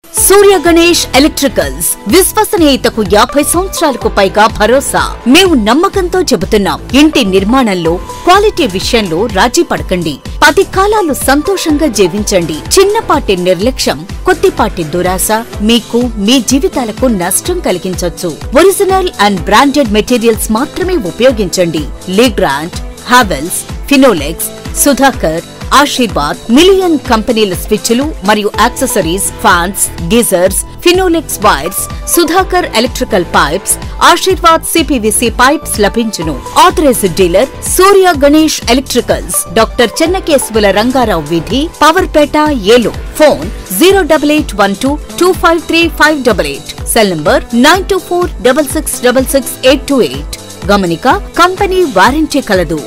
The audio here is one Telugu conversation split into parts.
సూర్య గణేష్ ఎలక్ట్రికల్స్ విశ్వసనీయతకు 50 సంవత్సరాలకు పైగా భరోసా. మేము నమ్మకంతో చెబుతున్నాం, ఇంటి నిర్మాణంలో క్వాలిటీ విషయంలో రాజీ పడకండి. 10 కాలాలు సంతోషంగా జీవించండి. చిన్నపాటి నిర్లక్ష్యం, కొద్దిపాటి దురాశ మీకు మీ జీవితాలకు నష్టం కలిగించొచ్చు. ఒరిజినల్ అండ్ బ్రాండెడ్ మెటీరియల్స్ మాత్రమే ఉపయోగించండి. లీగ్రాండ్, హావెల్స్, ఫినోలెక్స్, సుధాకర్, ఆశీర్వాద్ మిలియన్ కంపెనీల స్విచ్లు మరియు accessories, fans, geysers, Finolex wires, Sudhakar electrical pipes, Ashirvad CPVC pipes లభించును. Authorised dealer Surya Ganesh electricals, doctor Chennakesavula Rangarao వీధి, Powerpet, Eluru. Phone 08812253588. Cell number 9246666828. గమనిక, కంపెనీ వారంటీ కలదు.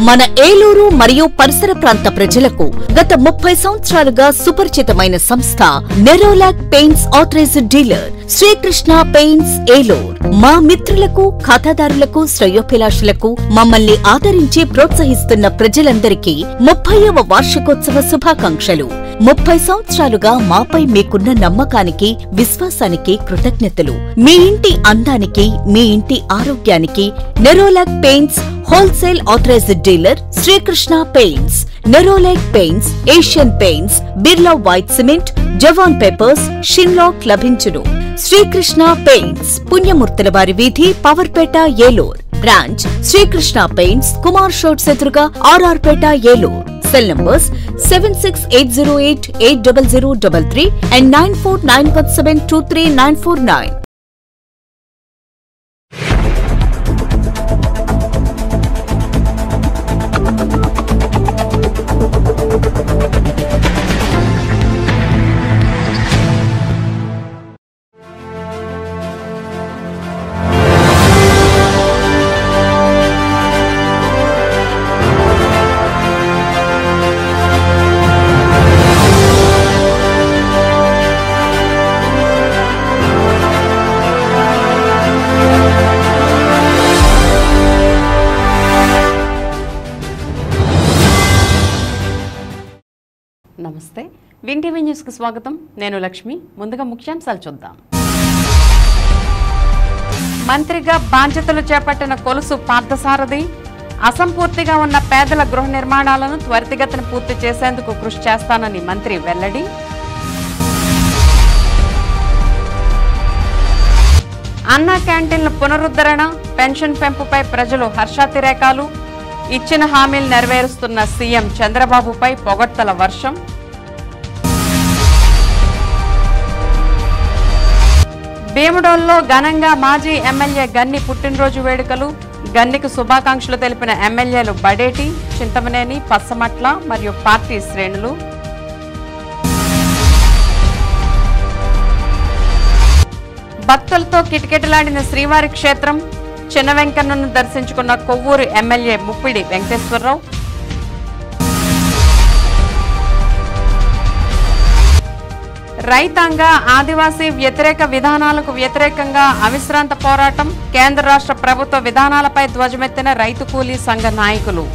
మన ఏలూరు మరియు పరిసర ప్రాంత ప్రజలకు గత 30 సంవత్సరాలుగా సుపరిచితమైన సంస్థ Nerolac paints authorised dealer Srikrishna paints Eluru. మా మిత్రులకు, ఖాతాదారులకు, శ్రేయోభిలాషులకు మమ్మల్ని ఆదరించి ప్రోత్సహిస్తున్న ప్రజలందరికీ 30వ వార్షికోత్సవ శుభాకాంక్షలు. 30 సంవత్సరాలుగా మాపై మీకున్న నమ్మకానికి, విశ్వాసానికి కృతజ్ఞతలు. మీ ఇంటి అందానికి, మీ ఇంటి ఆరోగ్యానికి Nerolac paints wholesale authorized dealer Srikrishna paints. Nerolac paints, Asian paints, Birla white cement, Jawan papers, Sheenlac లభించును. శ్రీకృష్ణ పెయింట్స్, పుణ్యమూర్తుల వారి వీధి, పవర్పేట, ఏలూరు. బ్రాంచ్ శ్రీకృష్ణ పెయింట్స్, కుమార్ షోట్స్ ఎదురుగా, RR Peta, Eluru. Cell numbers 7680880033 and 9491723949. నమస్తే, విన్ టీవీ న్యూస్ కు స్వాగతం. నేను లక్ష్మి. ముందుగా ముఖ్యాంశాలు చూద్దాం. మంత్రిగా బాధ్యతలు చేపట్టిన కొలుసు పార్థసారథి అసంపూర్తిగా ఉన్న పేదల గృహ నిర్మాణాలను త్వరితగతిన పూర్తి చేసేందుకు కృషి చేస్తానని మంత్రి వెల్లడి. అన్నా క్యాంటీన్ల పునరుద్ధరణ, పెన్షన్ పెంపుపై ప్రజలు హర్షాతిరేకాలు. ఇచ్చిన హామీలు నెరవేరుస్తున్న సీఎం చంద్రబాబుపై పొగడ్తల వర్షం. భీమడోల్లో ఘనంగా మాజీ ఎమ్మెల్యే గన్ని పుట్టినరోజు వేడుకలు. గన్నికి శుభాకాంక్షలు తెలిపిన ఎమ్మెల్యేలు బడేటి, చింతమనేని, పచ్చమట్ల మరియు పార్టీ శ్రేణులు. భక్తులతో కిటకిటలాడిన శ్రీవారి క్షేత్రం. చిన్న వెంకన్నను దర్శించుకున్న కొవ్వూరు ఎమ్మెల్యే ముప్పిడి వెంకటేశ్వరరావు. రైతాంగ, ఆదివాసీ వ్యతిరేక విధానాలకు వ్యతిరేకంగా అవిశ్రాంత పోరాటం. కేంద్ర రాష్ట్ర ప్రభుత్వ విధానాలపై ధ్వజమెత్తిన రైతు కూలీ సంఘ నాయకులు.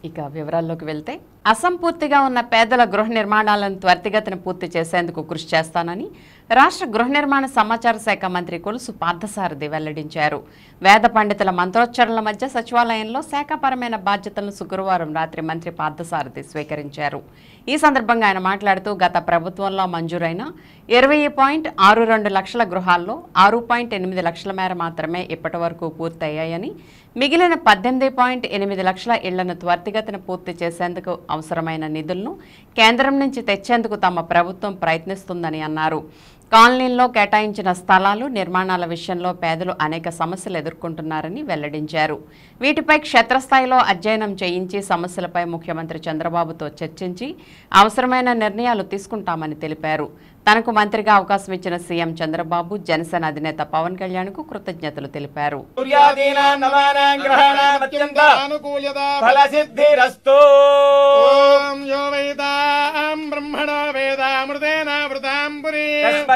ఇక వివరాల్లోకి వెళ్తే, అసంపూర్తిగా ఉన్న పేదల గృహ నిర్మాణాలను త్వరితగతిన పూర్తి చేసేందుకు కృషి చేస్తానని రాష్ట్ర గృహ నిర్మాణ సమాచార శాఖ మంత్రి కొలుసు పార్థసారథి వెల్లడించారు. వేద పండితుల మంత్రోచ్చరణల మధ్య సచివాలయంలో శాఖాపరమైన బాధ్యతలను శుక్రవారం రాత్రి మంత్రి పార్థసారథి స్వీకరించారు. ఈ సందర్భంగా ఆయన మాట్లాడుతూ, గత ప్రభుత్వంలో మంజూరైన 20.62 లక్షల గృహాల్లో 6.8 లక్షల మేర మాత్రమే ఇప్పటి వరకు పూర్తయ్యాయని, మిగిలిన 18.8 లక్షల ఇళ్లను త్వరితగతిన పూర్తి చేసేందుకు అవసరమైన నిధులను కేంద్రం నుంచి తెచ్చేందుకు తమ ప్రభుత్వం ప్రయత్నిస్తుందని అన్నారు. కాలనీల్లో కేటాయించిన స్థలాలు, నిర్మాణాల విషయంలో పేదలు అనేక సమస్యలు ఎదుర్కొంటున్నారని వెల్లడించారు. వీటిపై క్షేత్రస్థాయిలో అధ్యయనం చేయించి సమస్యలపై ముఖ్యమంత్రి చంద్రబాబుతో చర్చించి అవసరమైన నిర్ణయాలు తీసుకుంటామని తెలిపారు. తనకు మంత్రిగా అవకాశం ఇచ్చిన సీఎం చంద్రబాబు, జనసేన అధినేత పవన్ కళ్యాణ్ కు కృతజ్ఞతలు తెలిపారు.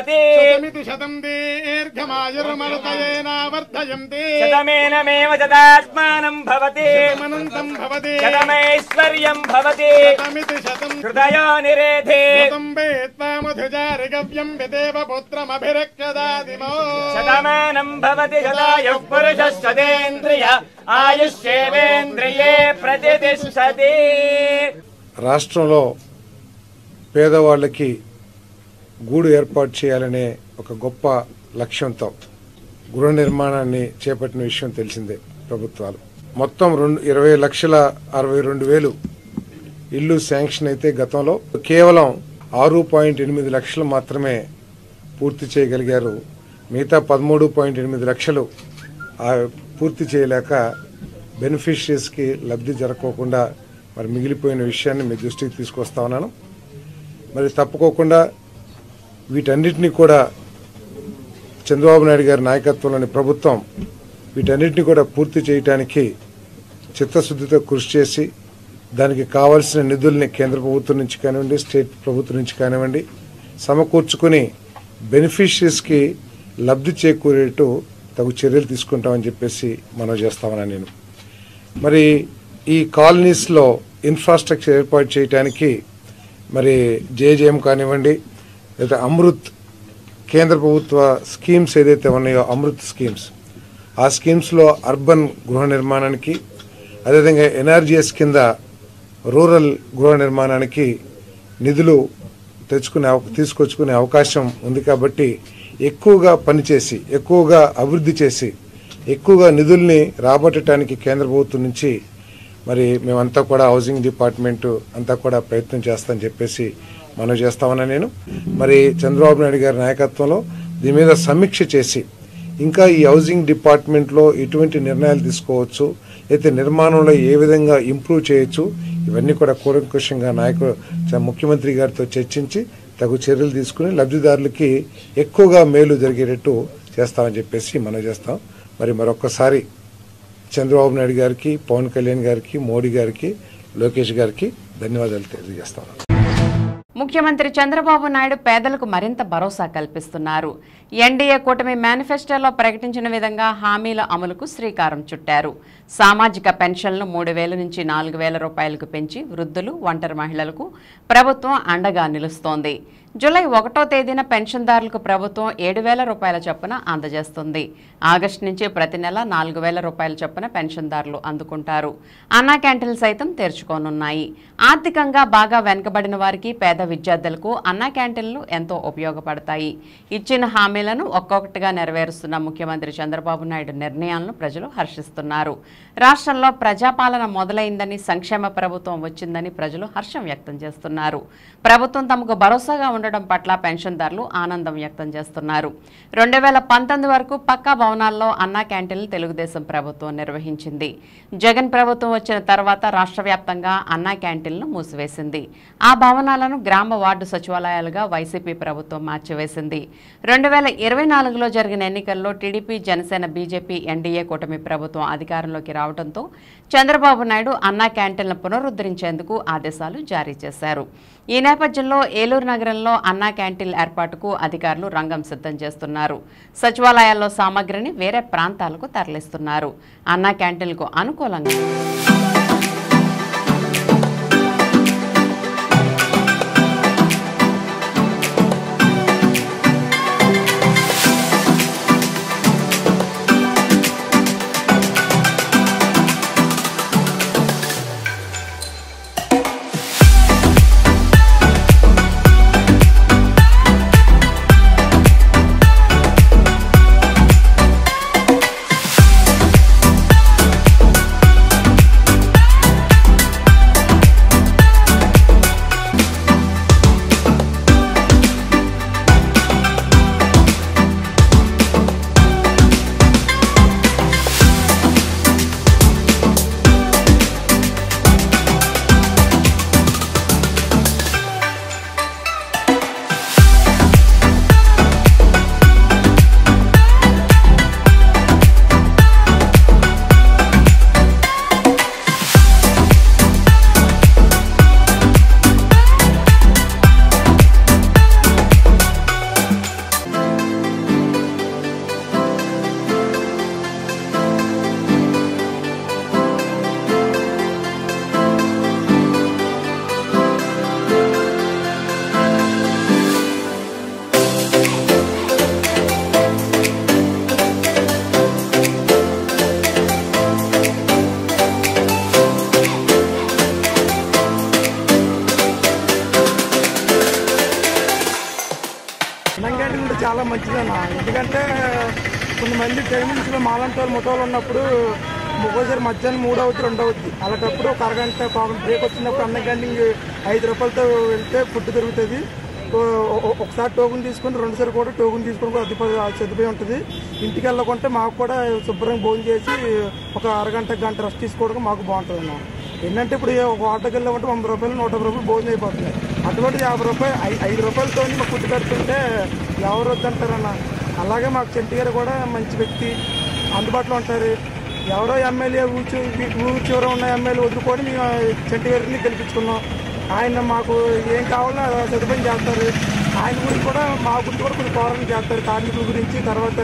భవతి శతమితి శతం దీర్ఘమాయుర్మరుతయేన వర్ధయంతి శతమేనమేవ శతాత్మానం భవతి శతమనంతం భవతి శతమైశ్వర్యం భవతి శతమితి శతం హృదయో నిరేధే శతం వేత్వా మధుజారిగవ్యం విదేవ పుత్రమభిరక్షదాదిమో శతమానం భవతి శతాయుః పురుషశ్చతేంద్రియ ఆయుష్యేవేంద్రియే ప్రతిష్ఠతి. రాష్ట్రంలో పేదవాళ్ళకి గూడు ఏర్పాటు చేయాలనే ఒక గొప్ప లక్ష్యంతో గృహ నిర్మాణాన్ని చేపట్టిన విషయం తెలిసిందే. ప్రభుత్వాలు మొత్తం 20,62,000 ఇల్లు శాంక్షన్ అయితే గతంలో కేవలం 6.8 లక్షలు మాత్రమే పూర్తి చేయగలిగారు. మిగతా 13.8 లక్షలు పూర్తి చేయలేక బెనిఫిషరీస్కి లబ్ధి జరగకుండా మరి మిగిలిపోయిన విషయాన్ని మీ దృష్టికి తీసుకొస్తా ఉన్నాను. మరి తప్పుకోకుండా వీటన్నిటినీ కూడా చంద్రబాబు నాయుడు గారి నాయకత్వంలోని ప్రభుత్వం వీటన్నిటిని కూడా పూర్తి చేయడానికి చిత్తశుద్ధితో కృషి చేసి దానికి కావాల్సిన నిధుల్ని కేంద్ర ప్రభుత్వం నుంచి కానివ్వండి, స్టేట్ ప్రభుత్వం నుంచి కానివ్వండి సమకూర్చుకుని బెనిఫిషరీస్కి లబ్ధి చేకూరేట్టు తగు చర్యలు తీసుకుంటామని చెప్పేసి మనం చేస్తామని నేను. మరి ఈ కాలనీస్లో ఇన్ఫ్రాస్ట్రక్చర్ ఏర్పాటు చేయడానికి మరి జేజేఎం కానివ్వండి లేదా అమృత్ కేంద్ర ప్రభుత్వ స్కీమ్స్ ఏదైతే ఉన్నాయో అమృత్ స్కీమ్స్, ఆ స్కీమ్స్లో అర్బన్ గృహ నిర్మాణానికి అదేవిధంగా ఎన్ఆర్జీఎస్ కింద రూరల్ గృహ నిర్మాణానికి నిధులు తీసుకొచ్చుకునే అవకాశం ఉంది. కాబట్టి ఎక్కువగా పనిచేసి ఎక్కువగా అభివృద్ధి చేసి ఎక్కువగా నిధుల్ని రాబట్టడానికి కేంద్ర ప్రభుత్వం నుంచి మరి మేమంతా కూడా హౌసింగ్ డిపార్ట్మెంట్ అంతా కూడా ప్రయత్నం చేస్తామని చెప్పేసి మనం చేస్తామన్నా నేను. మరి చంద్రబాబు నాయుడు గారి నాయకత్వంలో దీని మీద సమీక్ష చేసి ఇంకా ఈ హౌసింగ్ డిపార్ట్మెంట్లో ఎటువంటి నిర్ణయాలు తీసుకోవచ్చు, అయితే నిర్మాణంలో ఏ విధంగా ఇంప్రూవ్ చేయొచ్చు, ఇవన్నీ కూడా కూలంకషంగా ముఖ్యమంత్రి గారితో చర్చించి తగు చర్యలు తీసుకుని లబ్ధిదారులకి ఎక్కువగా మేలు జరిగేటట్టు చేస్తామని చెప్పేసి మనం చేస్తాం. మరి మరొక్కసారి చంద్రబాబు నాయుడు గారికి, పవన్ కళ్యాణ్ గారికి, మోడీ గారికి, లోకేష్ గారికి ధన్యవాదాలు తెలియజేస్తాం. ముఖ్యమంత్రి చంద్రబాబు నాయుడు పేదలకు మరింత భరోసా కల్పిస్తున్నారు. ఎన్డీఏ కూటమి మేనిఫెస్టోలో ప్రకటించిన విధంగా హామీల అమలుకు శ్రీకారం చుట్టారు. సామాజిక పెన్షన్లు 3,000 నుంచి 4,000 రూపాయలకు పెంచి వృద్ధులు, ఒంటరి మహిళలకు ప్రభుత్వం అండగా నిలుస్తోంది. జూలై 1వ తేదీన పెన్షన్దారులకు ప్రభుత్వం 7,000 రూపాయల చొప్పున అందజేస్తుంది. ఆగస్టు నుంచి ప్రతి నెల 4,000 రూపాయల చొప్పున పెన్షన్దారులు అందుకుంటారు. అన్నా క్యాంటీన్లు సైతం తెరుచుకోనున్నాయి. ఆర్థికంగా బాగా వెనుకబడిన వారికి, పేద విద్యార్థులకు అన్నా క్యాంటీన్లు ఎంతో ఉపయోగపడతాయి. ఇచ్చిన హామీలను ఒక్కొక్కటిగా నెరవేరుస్తున్న ముఖ్యమంత్రి చంద్రబాబు నాయుడు నిర్ణయాలను ప్రజలు హర్షిస్తున్నారు. రాష్ట్రంలో ప్రజాపాలన మొదలైందని, సంక్షేమ ప్రభుత్వం వచ్చిందని ప్రజలు హర్షం వ్యక్తం చేస్తున్నారు. ప్రభుత్వం తమకు భరోసాగా ఉండడం పట్ల పెన్షన్దారులు ఆనందం వ్యక్తం చేస్తున్నారు. 2019 వరకు పక్కా భవనాల్లో అన్నా క్యాంటీన్లు తెలుగుదేశం ప్రభుత్వం నిర్వహించింది. జగన్ ప్రభుత్వం వచ్చిన తర్వాత రాష్ట్ర వ్యాప్తంగా అన్నా క్యాంటీన్లను మూసివేసింది. ఆ భవనాలను గ్రామ వార్డు సచివాలయాలుగా వైసీపీ ప్రభుత్వం మార్చివేసింది. 2024లో జరిగిన ఎన్నికల్లో టీడీపీ, జనసేన, బీజేపీ, ఎన్డీఏ కూటమి ప్రభుత్వం అధికారంలోకి రావడంతో చంద్రబాబు నాయుడు అన్నా క్యాంటీన్లను పునరుద్ధరించేందుకు ఆదేశాలు జారీ చేశారు. ఈ నేపథ్యంలో ఏలూరు నగరంలో అన్నా క్యాంటీన్ల ఏర్పాటుకు అధికారులు రంగం సిద్ధం చేస్తున్నారు. సచివాలయాల్లో సామగ్రిని వేరే ప్రాంతాలకు తరలిస్తున్నారు. అన్నా క్యాంటీన్లకు అనుకూలంగా చాలా మంచిదన్న. ఎందుకంటే కొంతమంది టైమింగ్స్లో మాలాంటి వాళ్ళు ముఠాలు ఉన్నప్పుడు ఒక్కోసారి మధ్యాహ్నం 3 అవుతుంది 2 అవుతుంది. అలాంటప్పుడు ఒక అరగంట బ్రేక్ వచ్చినప్పుడు అన్న క్యాంటీన్ 5 రూపాయలతో వెళ్తే ఫుడ్ దొరుకుతుంది. ఒకసారి టోకెన్ తీసుకుని 2సారి కూడా టోకెన్ తీసుకుని సర్దిపోయి ఉంటుంది. ఇంటికి వెళ్ళకుంటే మాకు కూడా శుభ్రంగా భోజనం చేసి ఒక అరగంట గంట రెస్ట్ తీసుకోవడం మాకు బాగుంటుంది అన్న. ఏంటంటే ఇప్పుడు ఒక ఆటోకి వెళ్ళామంటే 100 రూపాయలు 150 రూపాయలు భోజనం అయిపోతుంది. అటువంటి 50 రూపాయలు 5 రూపాయలతో మాకు ఫుడ్ పెడుతుంటే ఎవరు వద్దంటారన్న. అలాగే మాకు చెంటి గారు కూడా మంచి వ్యక్తి, అందుబాటులో ఉంటారు. ఎవరో ఎమ్మెల్యే ఊరు చివర ఉన్న ఎమ్మెల్యే వదులుకొని మేము చెంటి గారిని గెలిపించుకున్నాం. ఆయన మాకు ఏం కావాలో సదుపాయం చేస్తారు. ఆయన గురించి కూడా మా గురించి కూడా కొన్ని పోరాటం చేస్తారు. కార్మికుల గురించి, తర్వాత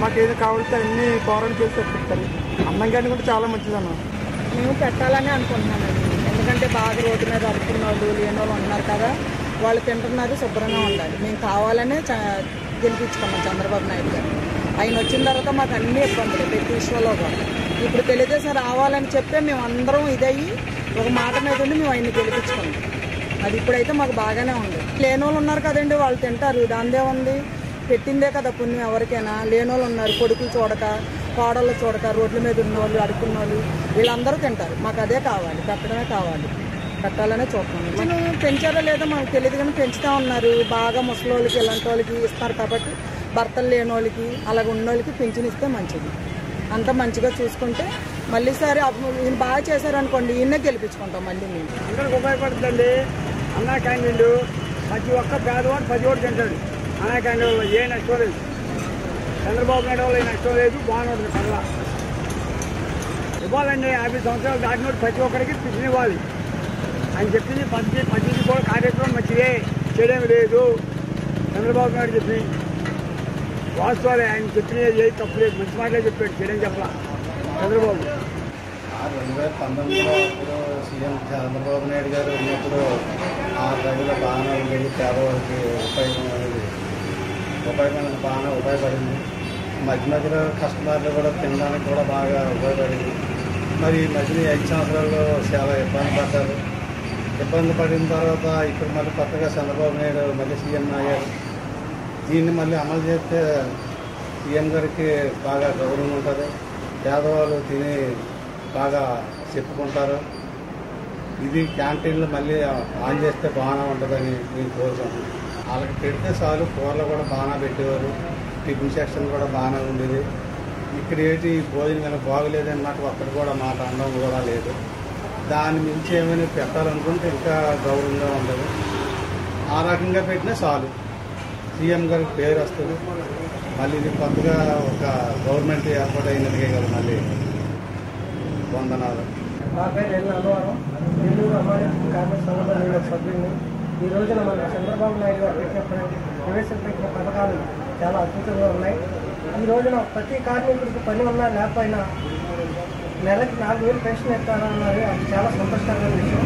మాకు ఏది కావాలితే అన్ని పోరాటం చేసి పెడతారు. అన్నం కానీ కూడా చాలా మంచిదన్న. మేము పెట్టాలని అనుకుంటున్నానండి. ఎందుకంటే బాగా రోడ్డు మీద అడుక్కున్న వాళ్ళు లేని వాళ్ళు ఉన్నారు కదా, వాళ్ళు తింటున్నారు, శుభ్రంగా ఉండాలి. మేము కావాలనే గెలిపించుకున్నాం చంద్రబాబు నాయుడు గారు. ఆయన వచ్చిన తర్వాత మాకు అన్ని ఇబ్బందులు ప్రతి విషయంలో కూడా. ఇప్పుడు తెలుగుదేశం రావాలని చెప్పే మేము అందరం ఇదయ్యి ఒక మాట మీద ఉండి మేము ఆయన్ని గెలిపించుకున్నాం. అది ఇప్పుడైతే మాకు బాగానే ఉంది. లేని వాళ్ళు ఉన్నారు కదండి, వాళ్ళు తింటారు, దాందే ఉంది. పెట్టిందే కదా పుణ్యం ఎవరికైనా. లేని వాళ్ళు ఉన్నారు, కొడుకులు చూడక కోడళ్ళు చూడక రోడ్ల మీద ఉన్న వాళ్ళు అడుక్కున్న వాళ్ళు వీళ్ళందరూ తింటారు. మాకు అదే కావాలి, పెట్టడమే కావాలి, పెట్టాలనే చూస్తున్నాం. పెంచారో లేదో మనకు తెలియదు కానీ పెంచుతూ ఉన్నారు. బాగా ముసలి వాళ్ళకి ఇలాంటి వాళ్ళకి ఇస్తారు కాబట్టి భర్తలు లేని వాళ్ళకి అలాగ ఉన్న వాళ్ళకి పెన్షన్ ఇస్తే మంచిది. అంతా మంచిగా చూసుకుంటే మళ్ళీ సరే ఈయన బాగా చేశారనుకోండి, ఈయనే గెలిపించుకుంటాం మళ్ళీ మేము. అందరికి ఉపయోగపడుతుందండి అన్నా క్యాంటీన్. ప్రతి ఒక్క పేదవాడు 10 ఓటు తింటాడు అన్నా క్యాంటీన్. ఏ నష్టం లేదు. చంద్రబాబు నాయుడు వల్ల నష్టం లేదు, బాగుంటుంది. పర్లా ఇవ్వాలండి. 50 సంవత్సరాలు దాటినోడు ప్రతి ఒక్కరికి పింఛన్ ఇవ్వాలి అని చెప్పింది. పద్ధతి కూడా కార్యక్రమం మంచిదే, చేయడం లేదు. చంద్రబాబు నాయుడు చెప్పి వాస్తవాలే, ఆయన చెప్పిన ఏ తప్పు లేదు, మంచి మాటలే చెప్పాడు, చేయడం చెప్పలా చంద్రబాబు. 2019లో అప్పుడు సీఎం చంద్రబాబు నాయుడు గారు ఉన్నప్పుడు ఆ రైతుల బాగా ఉండేది. పేదవాళ్ళకి బాగా ఉపయోగపడింది. మధ్యలో కస్టమర్లు కూడా తినడానికి కూడా బాగా ఉపయోగపడింది. మరి ఈ మధ్యన 5 సంవత్సరాల్లో చాలా ఇబ్బంది పడ్డారు. ఇబ్బంది పడిన తర్వాత ఇప్పుడు మళ్ళీ కొత్తగా చంద్రబాబు నాయుడు మళ్ళీ సీఎం అయ్యారు. దీన్ని మళ్ళీ అమలు చేస్తే సీఎం గారికి బాగా గౌరవం ఉంటుంది. పేదవాళ్ళు తిని బాగా చెప్పుకుంటారు. ఇది క్యాంటీన్లు మళ్ళీ ఆన్ చేస్తే బాగానే ఉంటుందని నేను కోరుకుంటున్నాను. వాళ్ళకి పెడితే చాలు. కూరలు కూడా బాగా పెట్టేవారు, టిఫిన్ సెక్షన్ కూడా బాగానే ఉండేది. ఇక్కడ ఏంటి భోజనం కనుక బాగలేదని నాకు ఒక్కటి కూడా మాట అనడం కూడా లేదు. దాని మించి ఏమైనా పెట్టాలనుకుంటే ఇంకా గౌరవంగా ఉండదు. ఆ రకంగా పెట్టినా చాలు, సీఎం గారికి పేరు వస్తుంది. మళ్ళీ ఇది కొత్తగా ఒక గవర్నమెంట్ ఏర్పాటైనట్టుగా కదా. మళ్ళీ వందనాలు. నా పేరు ఎల్ అన్నవరం, నెల్లూరు అమ్మాయి కాంగ్రెస్ సంఘటన సభ్యుని. ఈ రోజున మన చంద్రబాబు నాయుడు గారు ప్రవేశపెట్టిన పథకాలు చాలా అద్భుతంగా ఉన్నాయి. ఈ రోజున ప్రతి కార్మికుడికి పని ఉన్నా లేకపోయినా నెలకి 4,000 పెన్షన్ ఇస్తారన్నారు. అది చాలా సంతోషకరమైన విషయం.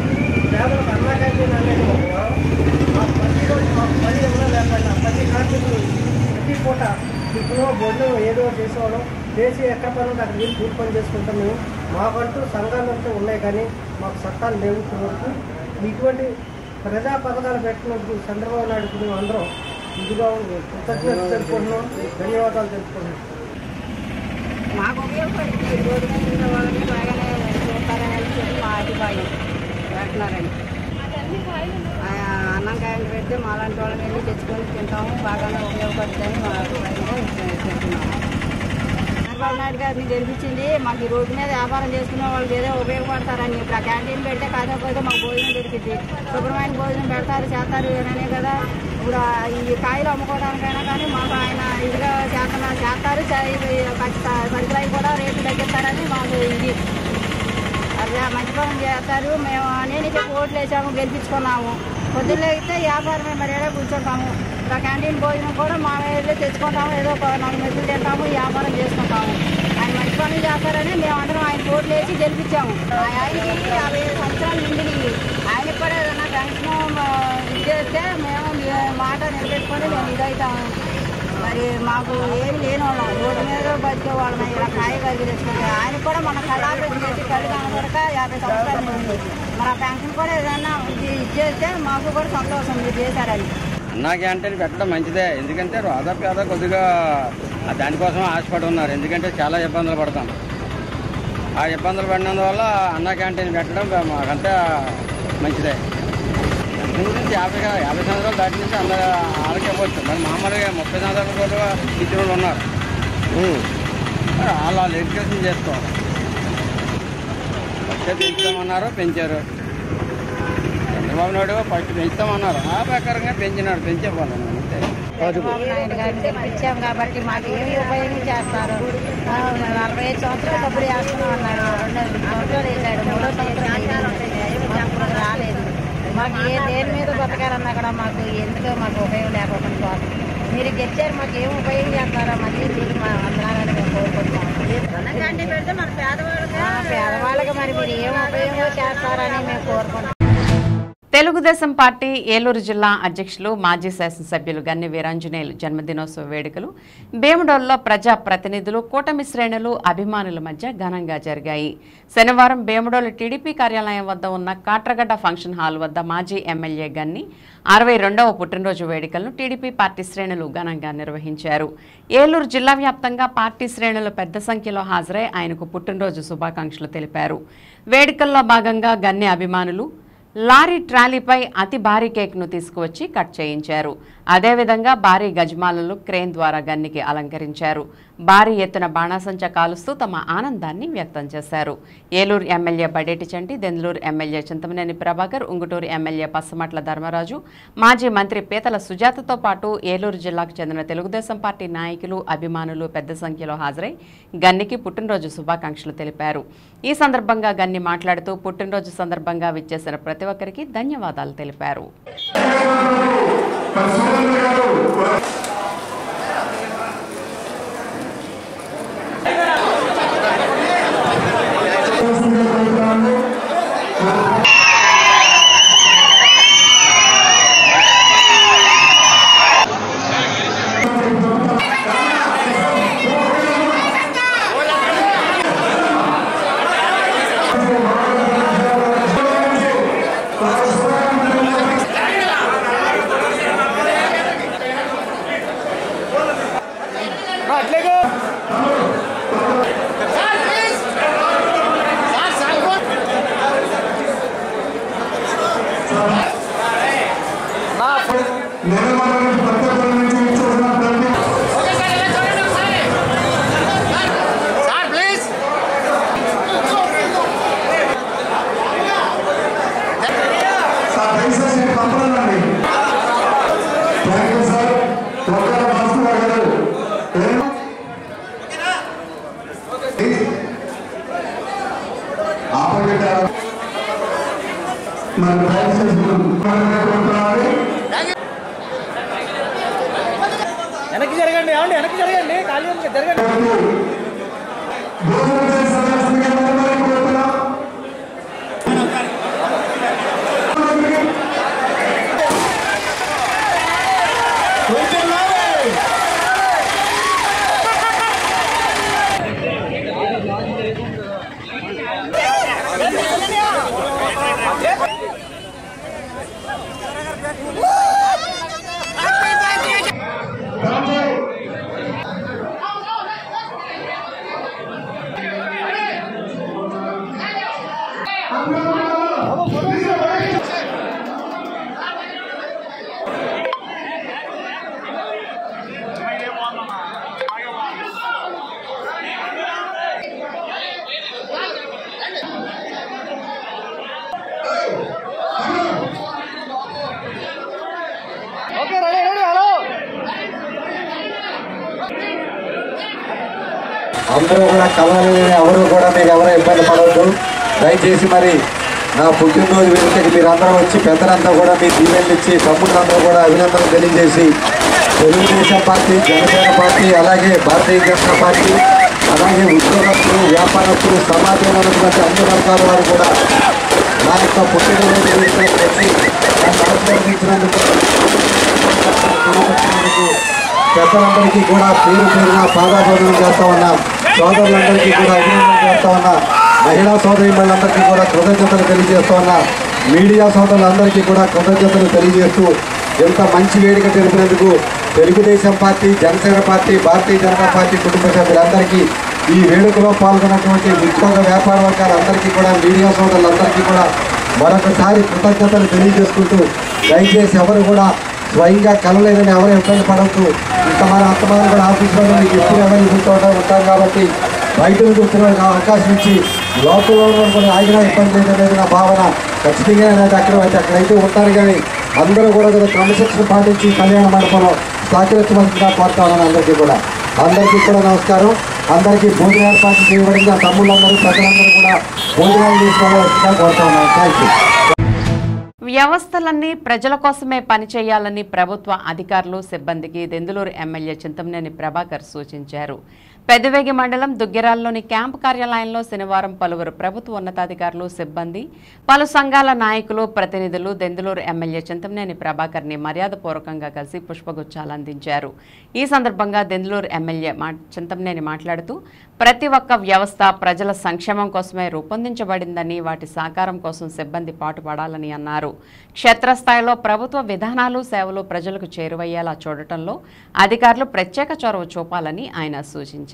పేదలకు అన్నా క్యాంటీన్ అనేది ప్రతిరోజు మాకు పని ఉన్నా లేకపోయినా ప్రతి కార్మికులు ప్రతి పూట ఇప్పుడు భోజనం ఏదో చేసేవాళ్ళం చేసి ఎక్కడ పని ఉంటే అక్కడ వీళ్ళు కూలి పని చేసుకుంటాం. మేము మాకంటూ సంఘాలంటూ ఉన్నాయి కానీ మాకు చట్టాలు లేవు. వరకు ఇటువంటి ప్రజా పథకాలు పెట్టినందుకు చంద్రబాబు నాయుడుకు మేము అందరం ఇదిగా కృతజ్ఞతలు తెలుపుకుంటున్నాం, ధన్యవాదాలు తెలుపుకుంటున్నాం. మాకు ఉపయోగపడుతుంది. రోడ్డు మీద ఉన్న వాళ్ళని బాగానే చూస్తారని చెప్పి మా అభిప్రాయం పెడుతున్నారండి. అన్నం కాయలు పెడితే మాలాంటి వాళ్ళని వెళ్ళి తెచ్చుకొని తింటాము, బాగానే ఉపయోగపడుతుందని మా అభిప్రాయంగా చెప్తున్నాము. చంద్రబాబు నాయుడు గారిని గెలిపించింది మాకు ఈ రోడ్డు మీద వ్యాపారం చేసుకునే వాళ్ళకి ఏదో ఉపయోగపడతారని. ఇప్పుడు ఆ క్యాంటీన్ పెడితే కాకపోతే మాకు భోజనం దొరికింది, శుభ్రమైన భోజనం పెడతారు చేస్తారు అనే కదా. ఇప్పుడు ఈ కాయలు అమ్ముకోవడానికైనా కానీ మాకు ఆయన ఇదిగా చేస్తారు. సరుకులవి కూడా రేట్లు తగ్గిస్తారని మాకు ఇది అదే మంచి పనులు చేస్తారు. మేము నేను చెప్పి ఓట్లు వేసాము, గెలిపించుకున్నాము. పొద్దున్న అయితే వ్యాపారమే మరి ఏదో కూర్చుంటాము. ఆ క్యాంటీన్ భోజనం కూడా మా వెళ్ళి తెచ్చుకుంటాము, ఏదో 4 మెతులు తింటాము, వ్యాపారం చేసుకుంటాము. ఆయన మంచి పనులు చేస్తారని మేము అందరం ఆయన ఓట్లు వేసి గెలిపించాము. ఆయనకి 50 సంవత్సరాలు నిండినవి. ఆయనకి కూడా ఏదైనా పెన్షన్ ఇది చేస్తే మేము మాట నిలబెట్టుకొని మేము ఇదవుతాము. మరి మాకు ఏమి లేని వాళ్ళం, రోడ్డు మీద బతికే వాళ్ళం. ఇలా కాయగలిగి తెచ్చుకుంటే ఆయన కూడా మన కళాభివృద్ధి చేసి కళ్ళు కనబడక 50 సంవత్సరాలు ఉంది. మన పెన్షన్ కూడా ఏదైనా ఇది చేస్తే మాకు కూడా సంతోషం మీరు చేశారని. అన్నా క్యాంటీన్ పెట్టడం మంచిదే. ఎందుకంటే రాధా పేద కొద్దిగా దానికోసం ఆశపడి ఉన్నారు. ఎందుకంటే చాలా ఇబ్బందులు పడతాం. ఆ ఇబ్బందులు పడినందువల్ల అన్నా క్యాంటీన్ పెట్టడం మాకంతా మంచిదే. నుంచి 50 సంవత్సరాలు దాటి నుంచి అందరూ వాళ్ళకి ఇవ్వచ్చు. మరి మామూలుగా 30 సంవత్సరాలు కూడా ఇచ్చిన వాళ్ళు ఉన్నారు. వాళ్ళు ఎడ్యుకేషన్ చేసుకోవాలి. ఫస్ట్ పెంచుతామన్నారు, పెంచారు. చంద్రబాబు నాయుడు ఫస్ట్ పెంచుతామన్నారు, ఆ ప్రకారంగా పెంచినాడు. పెంచేవాళ్ళు అంతే. చంద్రబాబు నాయుడు గారిని గెలిపించాం కాబట్టి మాకు ఏమి ఉపయోగం చేస్తారు. 45 సంవత్సరాలు డబ్బులు వేస్తున్నాం అన్నాడు. 2 సంవత్సరాలు వేసాడు. 3వ సంవత్సరం రాలేదు. మాకు దేని మీద బతకాలన్నా కూడా మాకు ఎందుకో మాకు ఉపయోగం లేకపోతే పోతుంది. మీరు గెలిచారు, మాకు ఏం ఉపయోగం చేస్తారో మళ్ళీ తిరిగి మా అందరాలని మేము కోరుకుంటున్నాం. పెడితే మన పేదవాళ్ళకి మరి మీరు ఏం ఉపయోగం చేస్తారని మేము కోరుకుంటున్నాం. తెలుగుదేశం పార్టీ ఏలూరు జిల్లా అధ్యక్షులు మాజీ శాసనసభ్యులు గన్ని వీరాంజనేయులు జన్మదినోత్సవ వేడుకలు భీమడోల్లో ప్రజా ప్రతినిధులు, కూటమి శ్రేణులు, అభిమానుల మధ్య ఘనంగా జరిగాయి. శనివారం భీమడోలు టీడీపీ కార్యాలయం వద్ద ఉన్న కాట్రగడ్డ ఫంక్షన్ హాల్ వద్ద మాజీ ఎమ్మెల్యే గన్ని 62వ పుట్టినరోజు వేడుకలను టీడీపీ పార్టీ శ్రేణులు ఘనంగా నిర్వహించారు. ఏలూరు జిల్లా వ్యాప్తంగా పార్టీ శ్రేణులు పెద్ద సంఖ్యలో హాజరై ఆయనకు పుట్టినరోజు శుభాకాంక్షలు తెలిపారు. వేడుకల్లో భాగంగా గన్ని అభిమానులు లారీ ట్రాలీపై అతి భారీ కేక్ను తీసుకువచ్చి కట్ చేయించారు. అదేవిధంగా భారీ గజమాలలు క్రేన్ ద్వారా గన్నికి అలంకరించారు. భారీ ఎత్తున బాణాసంచా కాలుస్తూ తమ ఆనందాన్ని వ్యక్తం చేశారు. ఏలూరు ఎమ్మెల్యే బడేటి చంటి, దెందులూరు ఎమ్మెల్యే చింతమనేని ప్రభాకర్, ఉంగుటూరు ఎమ్మెల్యే పచ్చమట్ల ధర్మరాజు, మాజీ మంత్రి పీతల సుజాతతో పాటు ఏలూరు జిల్లాకు చెందిన తెలుగుదేశం పార్టీ నాయకులు, అభిమానులు పెద్ద సంఖ్యలో హాజరై గన్నికి పుట్టినరోజు శుభాకాంక్షలు తెలిపారు. ఈ సందర్భంగా గన్ని మాట్లాడుతూ పుట్టినరోజు సందర్భంగా విచ్చేసిన ప్రతి ఒక్కరికి ధన్యవాదాలు తెలిపారు. వెనక్కి జరగండి, వెనక్కి జరగండి, ఖాళీ జరగండి. అందరూ కూడా కలవాలని ఎవరు కూడా మీరు ఎవరో ఇబ్బంది పడవద్దు. దయచేసి మరి నా పుట్టినరోజు వేడుకకి మీరందరూ వచ్చి పెద్దలంతా కూడా మీ దీవెనలు ఇచ్చి తమ్ముళ్ళందరూ కూడా అభినందనలు తెలియజేసి తెలుగుదేశం పార్టీ, జనసేన పార్టీ, అలాగే భారతీయ జనతా పార్టీ, అలాగే ఉద్యోగస్తులు, వ్యాపారస్తులు, సమాజంలో ఉన్నటువంటి అన్ని వర్గాల వారు కూడా నా యొక్క పుట్టినరోజు వేడుకలకు వచ్చి ఆశీర్వదించినందుకు పెద్దలందరికీ కూడా పేరు పేరున పాదాభివందనం చేస్తా ఉన్నాం. సోదరులందరికీ కూడా అభినందన చేస్తా ఉన్నా. మహిళా సోదరీమణులందరికీ కూడా కృతజ్ఞతలు తెలియజేస్తూ ఉన్నా. మీడియా సోదరులందరికీ కూడా కృతజ్ఞతలు తెలియజేస్తూ ఇంత మంచి వేదిక జరిపినందుకు Telugu Desam party, Janasena party, Bharatiya Janata party కుటుంబ సభ్యులందరికీ, ఈ వేడుకలో పాల్గొన్నటువంటి ఉద్యోగ వ్యాపార వర్గాలందరికీ కూడా, మీడియా సోదరులందరికీ కూడా మరొకసారి కృతజ్ఞతలు తెలియజేసుకుంటూ, దయచేసి ఎవరు కూడా స్వయంగా కలలేదని ఎవరు ఇబ్బంది పడవద్దు. ఇంతమంది అంతమంది కూడా ఆఫీసులో మీకు ఎప్పుడు ఎవరు ఉంటాం కాబట్టి బయట కూర్చునే అవకాశం ఇచ్చి లోపల కూడా ఆగినా ఇబ్బంది లేదనేది నా భావన. ఖచ్చితంగా అనేది అక్కడైతే ఉంటారు, కానీ అందరూ కూడా క్రమశిక్షణ పాటించి కళ్యాణ మండపంలో సహకరించవలసిందిగా కోరుతా ఉన్నాను. అందరికీ కూడా నమస్కారం. అందరికీ భోజనం ఏర్పాటు చేయబడింది. ఆ తమ్ముళ్ళందరూ, ప్రజలందరూ కూడా భోజనాలు తీసుకోవాల్సిందిగా కోరుతా ఉన్నాను. Thank you. వ్యవస్థలన్నీ ప్రజల కోసమే పనిచేయాలని ప్రభుత్వ అధికారులు, సిబ్బందికి దెందులూరు ఎమ్మెల్యే చింతమనేని ప్రభాకర్ సూచించారు. పెద్దవేగి మండలం దుగ్గిరాల్లోని క్యాంపు కార్యాలయంలో శనివారం పలువురు ప్రభుత్వ ఉన్నతాధికారులు, సిబ్బంది, పలు సంఘాల నాయకులు, ప్రతినిధులు దెందులూరు ఎమ్మెల్యే చింతమనేని ప్రభాకర్ని మర్యాదపూర్వకంగా కలిసి పుష్పగుచ్చాలు అందించారు. ఈ సందర్భంగా దెందులూరు ఎమ్మెల్యే చింతమనేని మాట్లాడుతూ, ప్రతి ఒక్క వ్యవస్థ ప్రజల సంక్షేమం కోసమే రూపొందించబడిందని, వాటి సాకారం కోసం సిబ్బంది పాటుపడాలని అన్నారు. క్షేత్రస్థాయిలో ప్రభుత్వ విధానాలు, సేవలు ప్రజలకు చేరువయ్యేలా చూడటంలో అధికారులు ప్రత్యేక చొరవ చూపాలని ఆయన సూచించారు.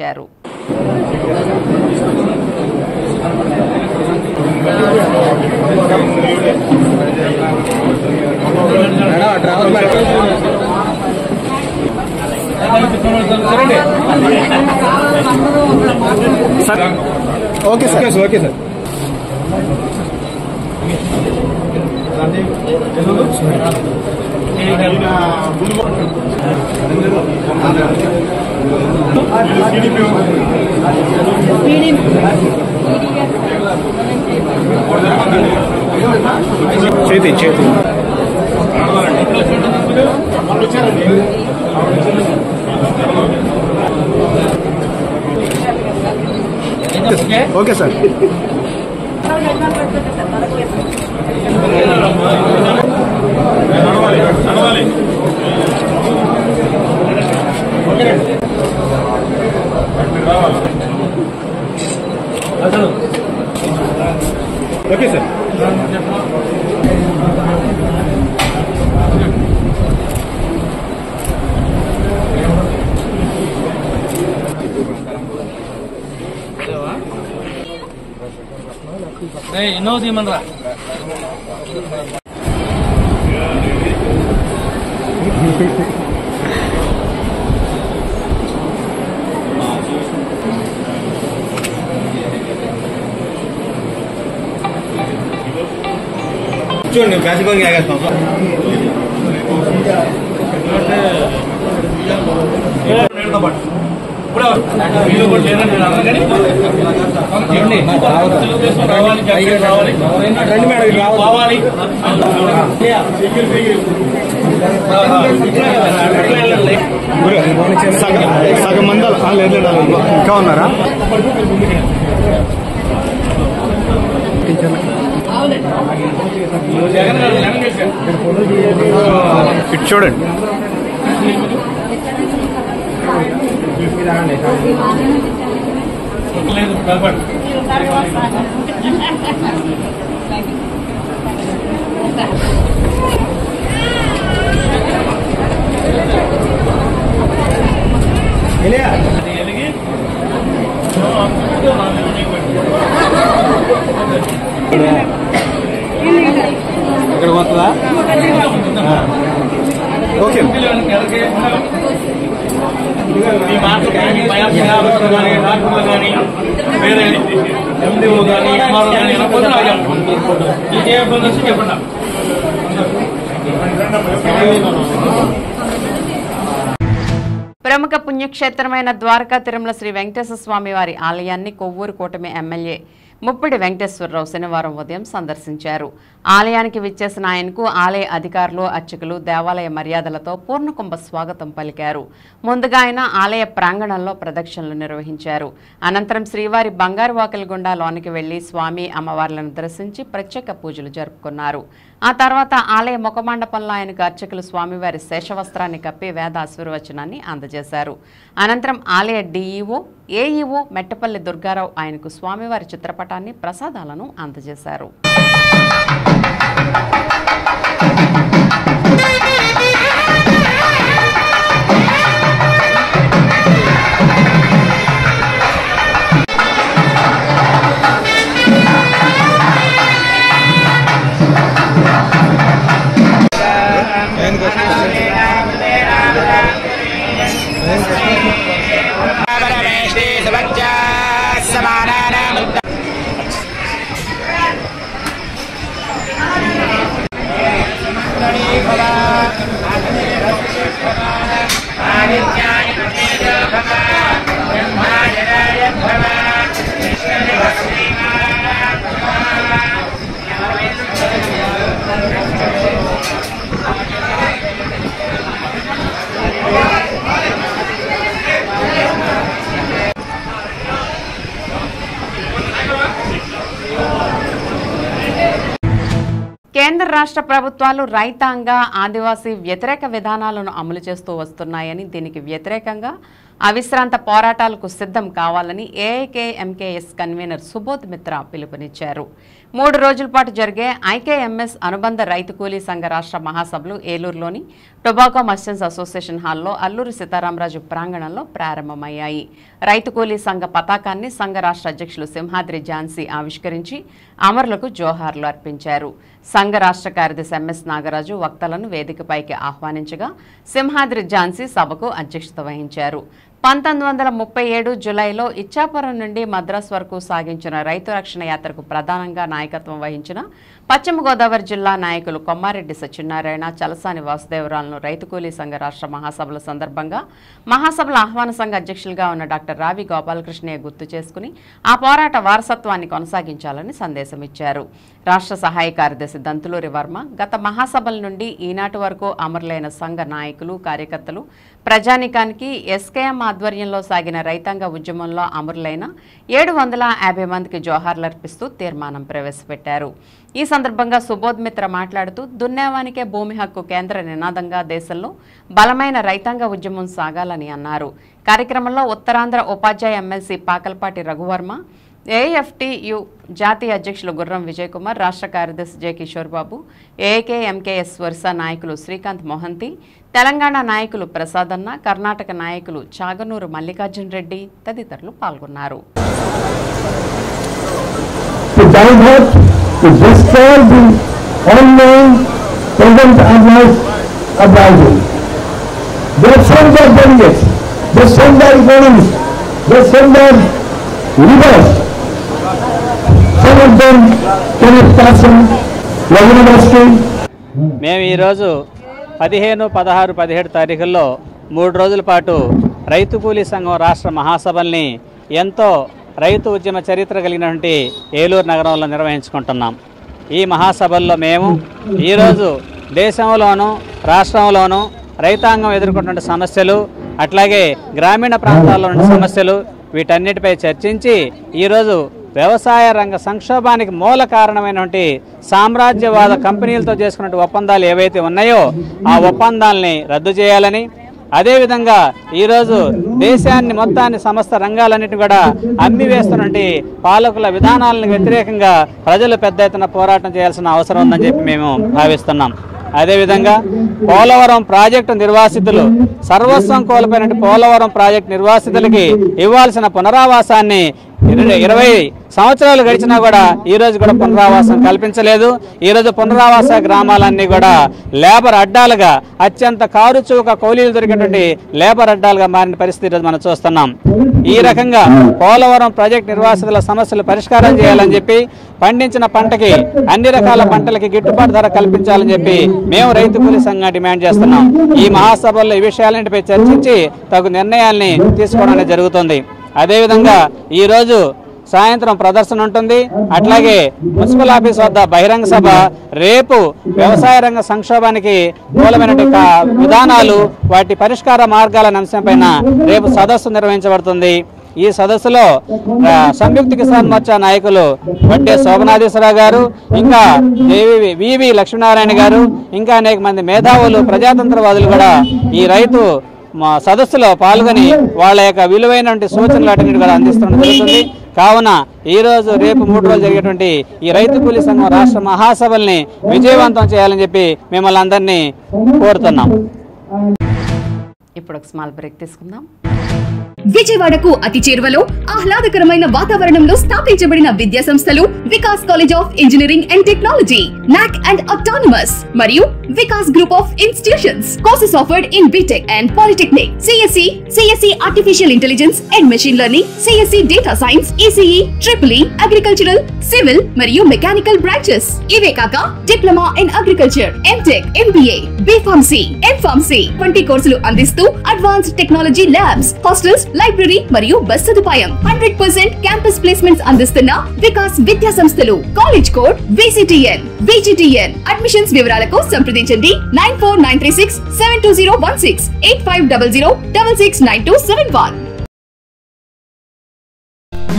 Okay sir, okay sir. చేతి ఓకే సార్. Okay sir. ఎన్నో తీయమనరా. చూడండి బ్యాసిబంగ్ ఆగేస్తాం. సగం మంది ఇంకా ఉన్నారా? ఇటు చూడండి. ఇక్కడ పోతుందా? ఓకే. ప్రముఖ పుణ్యక్షేత్రమైన ద్వారకా తిరుమల శ్రీ వెంకటేశ్వర స్వామి వారి ఆలయాన్ని కొవ్వూరు కూటమి ఎమ్మెల్యే ముప్పిడి వెంకటేశ్వరరావు శనివారం ఉదయం సందర్శించారు. ఆలయానికి విచ్చేసిన ఆయనకు ఆలయ అధికారులు, అర్చకులు దేవాలయ మర్యాదలతో పూర్ణకుంభ స్వాగతం పలికారు. ముందుగా ఆయన ఆలయ ప్రాంగణంలో ప్రదక్షిణలు నిర్వహించారు. అనంతరం శ్రీవారి బంగారు వాకిలి గుండా లోనికి వెళ్లి స్వామి, అమ్మవార్లను దర్శించి ప్రత్యేక పూజలు జరుపుకున్నారు. ఆ తర్వాత ఆలయ ముఖమండపంలో ఆయనకు అర్చకులు స్వామివారి శేషవస్త్రాన్ని కప్పి వేద ఆశీర్వచనాన్ని అందజేశారు. అనంతరం ఆలయ డీఈఓ, ఏఈఓ మెట్టపల్లి దుర్గారావు ఆయనకు స్వామివారి చిత్రపటాన్ని, ప్రసాదాలను అందజేశారు. కేంద్ర రాష్ట్ర ప్రభుత్వాలు రైతాంగ ఆదివాసీ వ్యతిరేక విధానాలను అమలు చేస్తూ వస్తున్నాయని దీనికి వ్యతిరేకంగా అవిశ్రాంత పోరాటాలకు సిద్ధం కావాలని ఏఐకేఎంకేఎస్ కన్వీనర్ సుబోధ్ మిత్రా పిలుపునిచ్చారు. 3 రోజుల పాటు జరిగే ఐకేఎంఎస్ అనుబంధ రైతు కూలీ సంఘ రాష్ట్ర మహాసభలు ఏలూరులోని టొబాకో మర్చెంట్స్ అసోసియేషన్ హాల్లో అల్లూరి సీతారామరాజు ప్రాంగణంలో ప్రారంభమయ్యాయి. రైతు కూలీ సంఘ పతాకాన్ని సంఘ రాష్ట్ర అధ్యక్షులు సింహాద్రి ఝాన్సీ ఆవిష్కరించి అమరులకు జోహార్లు అర్పించారు. సంఘ రాష్ట్ర కార్యదర్శి ఎంఎస్ నాగరాజు వక్తలను వేదికపైకి ఆహ్వానించగా సింహాద్రి ఝాన్సీ సభకు అధ్యక్షత వహించారు. 1937 జులైలో ఇచ్చాపురం నుండి మద్రాస్ వరకు సాగించిన రైతు రక్షణ యాత్రకు ప్రధానంగా నాయకత్వం వహించిన పశ్చిమ గోదావరి జిల్లా నాయకులు కొమ్మారెడ్డి సత్యనారాయణ, చలసాని వాసుదేవరాలను రైతు కూలీ సంఘ రాష్ట్ర మహాసభల సందర్భంగా మహాసభల ఆహ్వాన సంఘ అధ్యక్షులుగా ఉన్న డాక్టర్ రావి గోపాలకృష్ణయ్య గుర్తు చేసుకుని ఆ పోరాట వారసత్వాన్ని కొనసాగించాలని సందేశం ఇచ్చారు. రాష్ట్ర సహాయ కార్యదర్శి దంతులూరి వర్మ గత మహాసభల నుండి ఈనాటి వరకు అమరులైన సంఘ నాయకులు, కార్యకర్తలు, ప్రజానికానికి ఎస్కేఎం ఆధ్వర్యంలో సాగిన రైతాంగ ఉద్యమంలో అమరులైన 750 మందికి జోహార్లర్పిస్తూ తీర్మానం ప్రవేశపెట్టారు. ఈ సందర్భంగా సుబోధ్ మిత్ర మాట్లాడుతూ దున్నేవానికే భూమి హక్కు కేంద్ర నినాదంగా దేశంలో బలమైన రైతాంగ ఉద్యమం సాగాలని అన్నారు. కార్యక్రమంలో ఉత్తరాంధ్ర ఉపాధ్యాయ ఎమ్మెల్సీ పాకల్పాటి రఘువర్మ, ఏఎఫ్టియు జాతీయ అధ్యక్షులు గుర్రం విజయ్ కుమార్, రాష్ట్ర కార్యదర్శి జె కిషోర్ బాబు, ఏకేఎంకేఎస్ వరుస నాయకులు శ్రీకాంత్ మోహంతి, తెలంగాణ నాయకులు ప్రసాదన్న, కర్ణాటక నాయకులు చాగనూరు మల్లికార్జున్ రెడ్డి తదితరులు పాల్గొన్నారు. మేము ఈరోజు 15, 16, 17 తారీఖుల్లో 3 రోజుల పాటు రైతు కూలీ సంఘం రాష్ట్ర మహాసభల్ని ఎంతో రైతు ఉద్యమ చరిత్ర కలిగినటువంటి ఏలూరు నగరంలో నిర్వహించుకుంటున్నాం. ఈ మహాసభల్లో మేము ఈరోజు దేశంలోనూ రాష్ట్రంలోనూ రైతాంగం ఎదుర్కొంటున్న సమస్యలు, అట్లాగే గ్రామీణ ప్రాంతాల్లో ఉన్న సమస్యలు, వీటన్నిటిపై చర్చించి ఈరోజు వ్యవసాయ రంగ సంక్షోభానికి మూల కారణమైనటువంటి సామ్రాజ్యవాద కంపెనీలతో చేసుకున్న ఒప్పందాలు ఏవైతే ఉన్నాయో ఆ ఒప్పందాలని రద్దు చేయాలని, అదేవిధంగా ఈరోజు దేశాన్ని మొత్తాన్ని సమస్త రంగాలన్నిటిని కూడా అమ్మివేస్తున్నటువంటి పాలకుల విధానాలకు వ్యతిరేకంగా ప్రజలు పెద్ద ఎత్తున పోరాటం చేయాల్సిన అవసరం ఉందని చెప్పి మేము భావిస్తున్నాం. అదేవిధంగా పోలవరం ప్రాజెక్టు నిర్వాసితులు సర్వస్వం కోల్పోయినట్టు పోలవరం ప్రాజెక్టు నిర్వాసితులకి ఇవ్వాల్సిన పునరావాసాన్ని 20 సంవత్సరాలు గడిచినా కూడా ఈరోజు కూడా పునరావాసం కల్పించలేదు. ఈరోజు పునరావాస గ్రామాలన్నీ కూడా లేబర్ అడ్డాలుగా, అత్యంత కారుచూక కూలీలు దొరికినటువంటి లేబర్ అడ్డాలుగా మారిన పరిస్థితి ఈరోజు మనం చూస్తున్నాం. ఈ రకంగా పోలవరం ప్రాజెక్టు నిర్వాసితుల సమస్యలు పరిష్కారం చేయాలని చెప్పి, పండించిన పంటకి అన్ని రకాల పంటలకి గిట్టుబాటు ధర కల్పించాలని చెప్పి మేము రైతు కూలీ సంఘం డిమాండ్ చేస్తున్నాం. ఈ మహాసభల్లో ఈ విషయాలన్నిటిపై చర్చించి తగు నిర్ణయాల్ని తీసుకోవడం జరుగుతుంది. అదేవిధంగా ఈరోజు సాయంత్రం ప్రదర్శన ఉంటుంది. అట్లాగే మున్సిపల్ ఆఫీస్ వద్ద బహిరంగ సభ, రేపు వ్యవసాయ రంగ సంక్షోభానికి మూలమైనటువంటి విధానాలు, వాటి పరిష్కార మార్గాల అంశంపైన రేపు సదస్సు నిర్వహించబడుతుంది. ఈ సదస్సులో సంయుక్త కిసాన్ మోర్చా నాయకులు వడ్డే శోభనాధీశ్వరరావు గారు, ఇంకా వివి లక్ష్మీనారాయణ గారు, ఇంకా అనేక మంది మేధావులు, ప్రజాతంత్రవాదులు కూడా ఈ రైతు సదస్సులో పాల్గొని వాళ్ళ యొక్క విలువైన సూచనలు అటన్నిటి కూడా అందిస్తడం జరుగుతుంది. కావున ఈరోజు రేపు 3 రోజులు జరిగేటువంటి ఈ రైతు కూలీ సంఘం రాష్ట్ర మహాసభల్ని విజయవంతం చేయాలని చెప్పి మిమ్మల్ని అందరినీ కోరుతున్నాం. ఇప్పుడు ఒక స్మాల్ బ్రేక్ తీసుకుందాం. విజయవాడకు అతి చేరువలో ఆహ్లాదకరమైన వాతావరణంలో స్థాపించబడిన విద్యా సంస్థలు Vikas college of engineering and technology, NAC and autonomous, మరియు Vikas group of institutions. Courses offered in BTech and polytechnic, CSE artificial intelligence and machine learning, CSE data science, ECE, EEE, agricultural, civil మరియు మెకానికల్ బ్రాంచెస్. ఇవే కాక diploma in agriculture, MTech, MBA, B.Pharmacy, M.Pharmacy వంటి కోర్సులు అందిస్తూ advanced technology labs, hostels, library మరియు బస్ సదుపాయం. 100% క్యాంపస్ ప్లేస్మెంట్స్ అందిస్తున్న వికాస్ విద్యా సంస్థలు. College code VCTN. అడ్మిషన్స్ వివరాలకు సంప్రదించండి 9493672016 8500669271.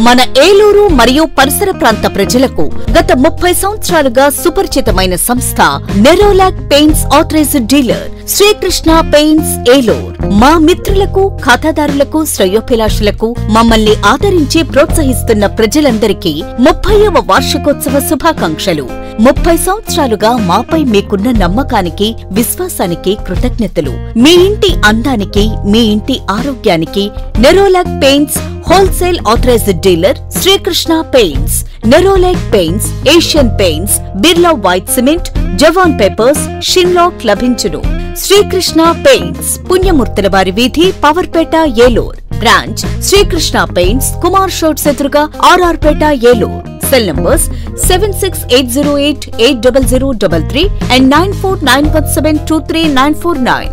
మన ఏలూరు మరియు పరిసర ప్రాంత ప్రజలకు గత 30 సంవత్సరాలుగా సుపరిచితమైన సంస్థ Nerolac paints authorised dealer Srikrishna paints Eluru. మా మిత్రులకు, ఖాతాదారులకు, శ్రేయోభిలాషులకు మమ్మల్ని ఆదరించి ప్రోత్సహిస్తున్న ప్రజలందరికీ 30వ వార్షికోత్సవ శుభాకాంక్షలు. 30 సంవత్సరాలుగా మాపై మీకున్న నమ్మకానికి, విశ్వాసానికి కృతజ్ఞతలు. మీ ఇంటి అందానికి, మీ ఇంటి ఆరోగ్యానికి Nerolac paints wholesale authorized dealer Srikrishna paints. Nerolac paints, Asian paints, Birla white cement, Jawan papers, Sheenlac లభించును. శ్రీకృష్ణ పెయింట్స్, పుణ్యమూర్తుల వారి వీధి, పవర్పేట, ఏలూర్. బ్రాంచ్ శ్రీకృష్ణ పెయింట్స్, కుమార్ షోట్స్ ఎదురుగా, RR Peta, Eluru. Cell numbers 7680880033 and 9491723949.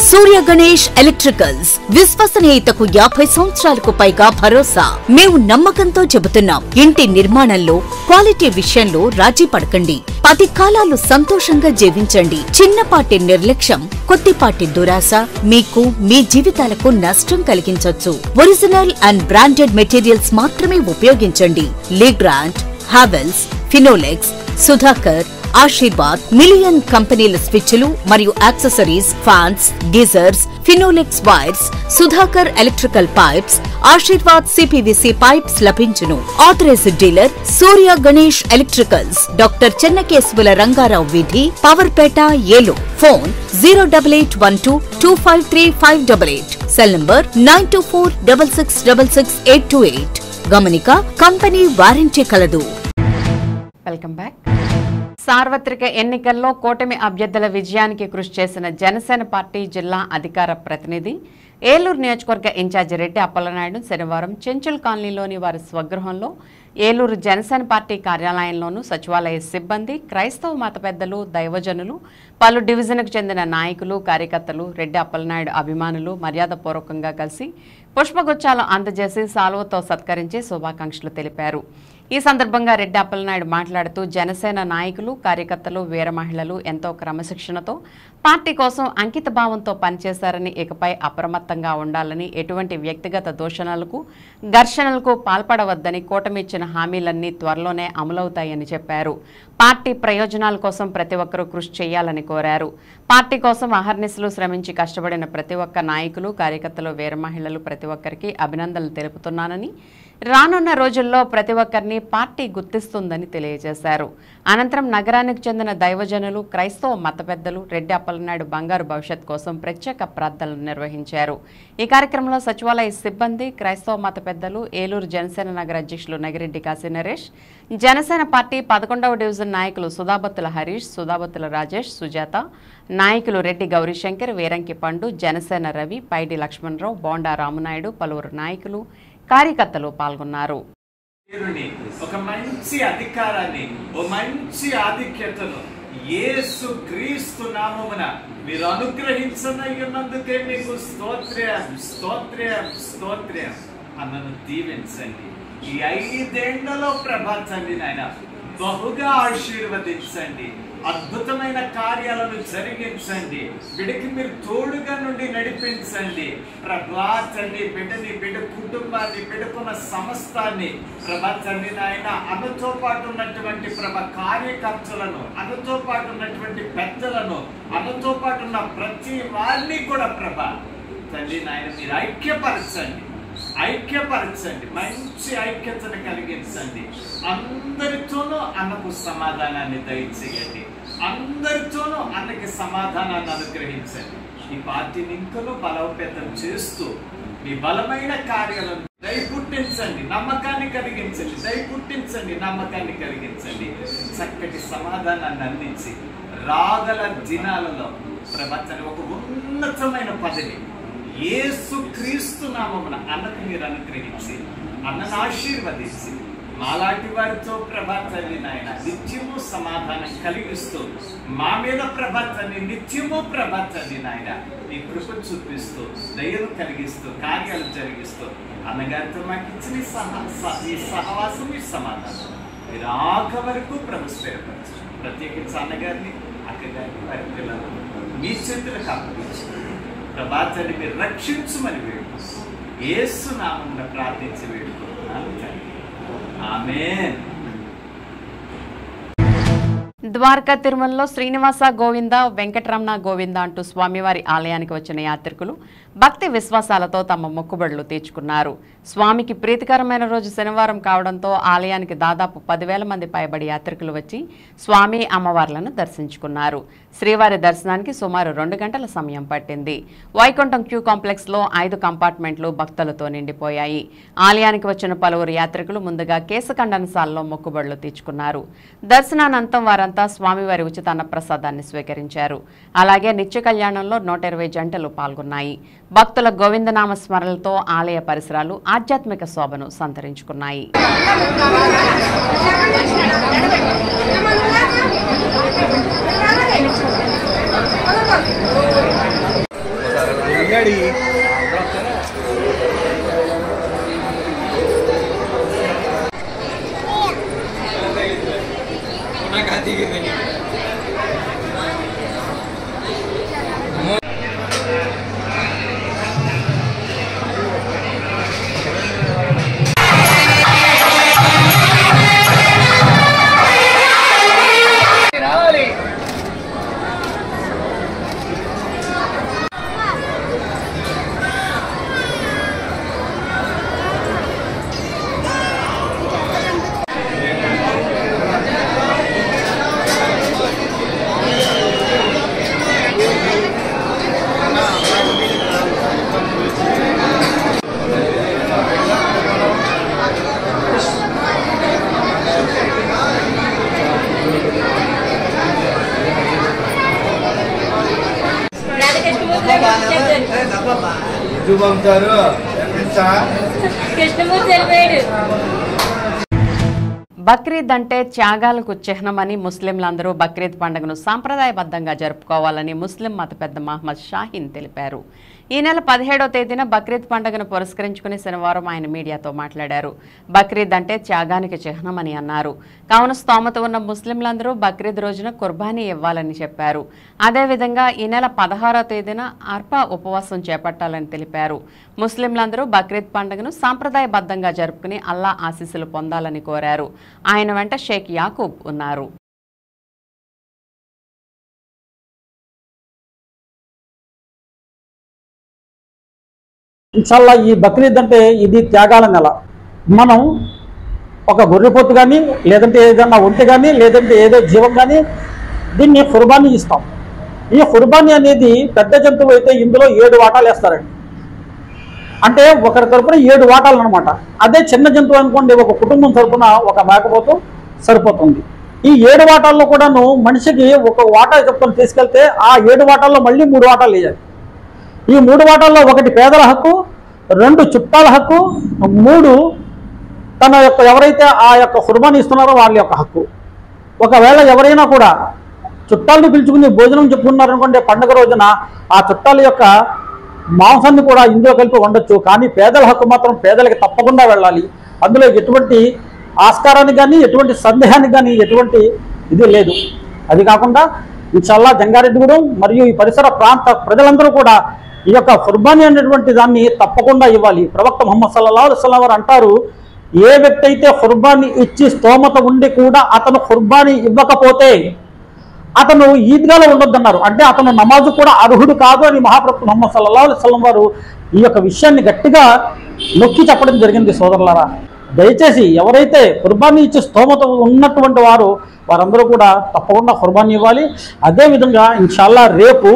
Surya Ganesh electricals, విశ్వసనీయతకు 50 సంవత్సరాలకు పైగా భరోసా. మేము నమ్మకంతో చెబుతున్నాం, ఇంటి నిర్మాణంలో, క్వాలిటీ విషయంలో రాజీ పడకండి. 10 కాలాలు సంతోషంగా జీవించండి. చిన్నపాటి నిర్లక్ష్యం, కొద్దిపాటి దురాశ మీకు మీ జీవితాలకు నష్టం కలిగించొచ్చు. ఒరిజినల్ అండ్ బ్రాండెడ్ మెటీరియల్స్ మాత్రమే ఉపయోగించండి. లీగ్రాండ్, హావెల్స్, ఫినోలెక్స్, సుధాకర్, ఆశీర్వాద్, మిలియన్ కంపెనీల స్విచ్లు మరియు accessories, fans, geysers, Finolex wires, Sudhakar electrical pipes, Ashirvad CPVC pipes లభించును. Authorised dealer Surya Ganesh electricals, doctor Chennakesavula Rangarao వీధి, Powerpet, Eluru. Phone 08812253588. Cell number 9246666828. గమనిక, కంపెనీ వారంటీ కలదు. Welcome back. సార్వత్రిక ఎన్నికల్లో కూటమి అభ్యర్థుల విజయానికి కృషి చేసిన జనసేన పార్టీ జిల్లా అధికార ప్రతినిధి, ఏలూరు నియోజకవర్గ ఇన్ఛార్జి రెడ్డి అప్పలనాయుడు శనివారం చెంచుల్ కాలనీలోని వారి స్వగృహంలో, ఏలూరు జనసేన పార్టీ కార్యాలయంలోనూ సచివాలయ సిబ్బంది, క్రైస్తవ మత పెద్దలు, దైవజనులు, పలు డివిజన్కు చెందిన నాయకులు, కార్యకర్తలు, రెడ్డి అప్పలనాయుడు అభిమానులు మర్యాదపూర్వకంగా కలిసి పుష్పగుచ్చాలు అందజేసి సాల్వతో సత్కరించి శుభాకాంక్షలు తెలిపారు. ఈ సందర్భంగా రెడ్డి అప్పలనాయుడు మాట్లాడుతూ, జనసేన నాయకులు, కార్యకర్తలు, వీర మహిళలు ఎంతో క్రమశిక్షణతో పార్టీ కోసం అంకిత భావంతో పనిచేశారని, ఇకపై అప్రమత్తంగా ఉండాలని, ఎటువంటి వ్యక్తిగత దూషణలకు, ఘర్షణలకు పాల్పడవద్దని, కూటమి ఇచ్చిన హామీలన్నీ త్వరలోనే అమలవుతాయని చెప్పారు. పార్టీ ప్రయోజనాల కోసం ప్రతి ఒక్కరూ కృషి చేయాలని కోరారు. పార్టీ కోసం అహర్నిశలు శ్రమించి కష్టపడిన ప్రతి ఒక్క నాయకులు, కార్యకర్తలు, వీర మహిళలు ప్రతి ఒక్కరికి అభినందనలు తెలుపుతున్నానని, రానున్న రోజుల్లో ప్రతి ఒక్కరిని పార్టీ గుర్తిస్తుందని తెలియజేశారు. అనంతరం నగరానికి చెందిన దైవజనులు, క్రైస్తవ మత పెద్దలు రెడ్డి అప్పలనాయుడు బంగారు భవిష్యత్ కోసం ప్రత్యేక ప్రార్థనలు నిర్వహించారు. ఈ కార్యక్రమంలో సచివాలయ సిబ్బంది, క్రైస్తవ మత పెద్దలు, ఏలూరు జనసేన నగర అధ్యక్షులు నగిరెడ్డి కాశీ నరేష్, జనసేన పార్టీ 11వ డివిజన్ నాయకులు సుధాబత్తుల హరీష్, సుధాబత్తుల రాజేష్, సుజాత, నాయకులు రెడ్డి గౌరీశంకర్, వీరంకి పండు, జనసేన రవి, పైడి లక్ష్మణరావు, బోండా రామునాయుడు, పలువురు నాయకులు, కార్యకర్తలు పాల్గొన్నారు. ఒక మంచి అధికారాన్ని, ఓ మంచి ఆధిక్యతను యేసు క్రీస్తు నామమున మీరు అనుగ్రహించనయ్యున్నందుకే మీకు స్తోత్రం స్తోత్రం స్తోత్రం అన్నను దీవించండి. ఈ 5 ఏళ్లలో ప్రభాతండి నాయన బహుగా ఆశీర్వదించండి. అద్భుతమైన కార్యాలను జరిగించండి. బిడ్డకి మీరు తోడుగా నుండి నడిపించండి. ప్రభాతండి బిడ్డని, బిడ్డ కుటుంబాన్ని, బిడ్డకున్న సమస్తాన్ని ప్రభాతండి నాయన అన్నతో పాటు ఉన్నటువంటి కార్యకర్తలను, అన్నతో పాటు ఉన్నటువంటి పెద్దలను, అన్నతో పాటు ఉన్న ప్రతి వారిని కూడా తండ్రి నాయన మీరు ఐక్యపరచండి, మంచి ఐక్యతను కలిగించండి. అందరితోనూ అన్నకు సమాధానాన్ని దయచేయండి. అందరితోనూ అన్నకి సమాధానాన్ని అనుగ్రహించండి. ఈ పార్టీని ఇంకనూ బలోపేతం చేస్తూ మీ బలమైన కార్యాలను దయపుట్టించండి, నమ్మకాన్ని కలిగించండి. చక్కటి సమాధానాన్ని అందించి రాగల దినాలలో ప్రభాతాన్ని ఒక ఉన్నతమైన పదవి యేసు క్రీస్తు నామమున అన్నకు మీరు అనుగ్రహించి, అన్నను ఆశీర్వదించి, మాలాంటి వారితో ప్రభాతాన్ని నాయన నిత్యము సమాధానం కలిగిస్తూ, మా మీద ప్రభాతాన్ని నిత్యము ప్రభాతాన్ని నాయన ఈ కృప చూపిస్తూ, దయను కలిగిస్తూ, కార్యాలు జరిగిస్తూ, అన్నగారితో మాకు ఇచ్చిన ఈ సహవాసం, ఈ సమాధానం మీరు ఆఖ వరకు ప్రభు స్థిరపరచు. ప్రత్యేకించి అన్నగారిని, అక్కగారిని, వారి పిల్లలను మీ చేతులకు అప్పగించి ప్రభాతాన్ని మీరు రక్షించమని వేడుకుంటూ, యేసు నామమున ప్రార్థించి వేడుకుంటున్నాను తండ్రి. ఆమేన్. ద్వారకా తిరుమలలో శ్రీనివాస గోవింద వెంకటరమణ గోవింద అంటూ స్వామివారి ఆలయానికి వచ్చిన యాత్రికులు భక్తి విశ్వాసాలతో తమ మొక్కుబడులు తీర్చుకున్నారు. స్వామికి ప్రీతికరమైన రోజు శనివారం కావడంతో ఆలయానికి దాదాపు 10,000 మంది పైబడి యాత్రికులు వచ్చి స్వామి అమ్మవార్లను దర్శించుకున్నారు. శ్రీవారి దర్శనానికి సుమారు 2 గంటల సమయం పట్టింది. వైకుంఠం క్యూ కాంప్లెక్స్ లో 5 కంపార్ట్మెంట్లు భక్తులతో నిండిపోయాయి. ఆలయానికి వచ్చిన పలువురు యాత్రికులు ముందుగా కేశఖండనశాలలో మొక్కుబడులు తీర్చుకున్నారు. దర్శనానంతరం వారంతా స్వామివారి ఉచిత అన్నప్రసాదాన్ని స్వీకరించారు. అలాగే నిత్య కళ్యాణంలో 120 జంటలు పాల్గొన్నాయి. భక్తుల గోవిందనామ స్మరణలతో ఆలయ పరిసరాలు ఆధ్యాత్మిక శోభను సంతరించుకున్నాయి. బక్రీద్ అంటే త్యాగాలకు చిహ్నమని ముస్లింలందరూ బక్రీద్ పండుగను సాంప్రదాయబద్ధంగా జరుపుకోవాలని ముస్లిం మత పెద్ద మహమ్మద్ షాహీన్ తెలిపారు. ఈ నెల 17వ తేదీన బక్రీద్ పండుగను పురస్కరించుకుని శనివారం ఆయన మీడియాతో మాట్లాడారు. బక్రీద్ అంటే త్యాగానికి చిహ్నమని అన్నారు. కావున స్తోమత ఉన్న ముస్లింలందరూ బక్రీద్ రోజున కుర్బానీ ఇవ్వాలని చెప్పారు. అదేవిధంగా ఈ నెల 16వ తేదీన అర్పా ఉపవాసం చేపట్టాలని తెలిపారు. ముస్లింలందరూ బక్రీద్ పండుగను సాంప్రదాయబద్ధంగా జరుపుకుని అల్లా ఆశీస్సులు పొందాలని కోరారు. ఆయన వెంట షేక్ యాకూబ్ ఉన్నారు. ఇన్షాల్లా ఈ బక్రీద్ అంటే ఇది త్యాగాల నెల. మనం ఒక గొర్రెపోతు కానీ, లేదంటే ఏదైనా ఒంటె కానీ, లేదంటే ఏదో జీవం కానీ దీన్ని ఖుర్బానీ ఇస్తాం. ఈ ఖుర్బానీ అనేది పెద్ద జంతువు అయితే ఇందులో 7 వాటాలు వేస్తారండి. అంటే ఒకరి తరపున 7 వాటాలు అనమాట. అదే చిన్న జంతువు అనుకోండి, ఒక కుటుంబం తరపున ఒక మేకపోతు సరిపోతుంది. ఈ 7 వాటాల్లో కూడాను మనిషికి ఒక వాటా చెప్పుకొని తీసుకెళ్తే ఆ 7 వాటాల్లో మళ్ళీ 3 వాటాలు వేయాలి. ఈ 3 వాటాల్లో 1 పేదల హక్కు, 2 చుట్టాల హక్కు, 3 తన యొక్క ఎవరైతే ఆ యొక్క ఖుర్బానీ ఇస్తున్నారో వాళ్ళ యొక్క హక్కు. ఒకవేళ ఎవరైనా కూడా చుట్టాలను పిలుచుకుని భోజనం చెప్పుకున్నారనుకోండి పండుగ రోజున, ఆ చుట్టాల యొక్క మాంసాన్ని కూడా ఇందులో కలిపి వండొచ్చు. కానీ పేదల హక్కు మాత్రం పేదలకి తప్పకుండా వెళ్ళాలి. అందులో ఎటువంటి ఆస్కారానికి కానీ, ఎటువంటి సందేహానికి కానీ ఎటువంటి ఇది లేదు. అది కాకుండా ఇన్షాల్లా జంగారెడ్డిగూడెం మరియు ఈ పరిసర ప్రాంత ప్రజలందరూ కూడా ఈ యొక్క ఖుర్బానీ అనేటువంటి దాన్ని తప్పకుండా ఇవ్వాలి. ప్రవక్త ముహమ్మద్ సల్లల్లాహు అలైహి వసల్లం వారు అంటారు, ఏ వ్యక్తి అయితే ఖుర్బానీ ఇచ్చి స్తోమత ఉండి కూడా అతను ఖుర్బానీ ఇవ్వకపోతే అతను ఈద్గాలో ఉండొద్దన్నారు. అంటే అతను నమాజు కూడా అర్హుడు కాదు అని మహాప్రభు ముహమ్మద్ సల్లల్లాహు అలైహి వసల్లం వారు ఈ యొక్క విషయాన్ని గట్టిగా నొక్కి చెప్పడం జరిగింది. సోదరులారా, దయచేసి ఎవరైతే ఖుర్బానీ ఇచ్చి స్తోమత ఉన్నటువంటి వారందరూ కూడా తప్పకుండా ఖుర్బానీ ఇవ్వాలి. అదేవిధంగా ఇన్షాల్లా రేపు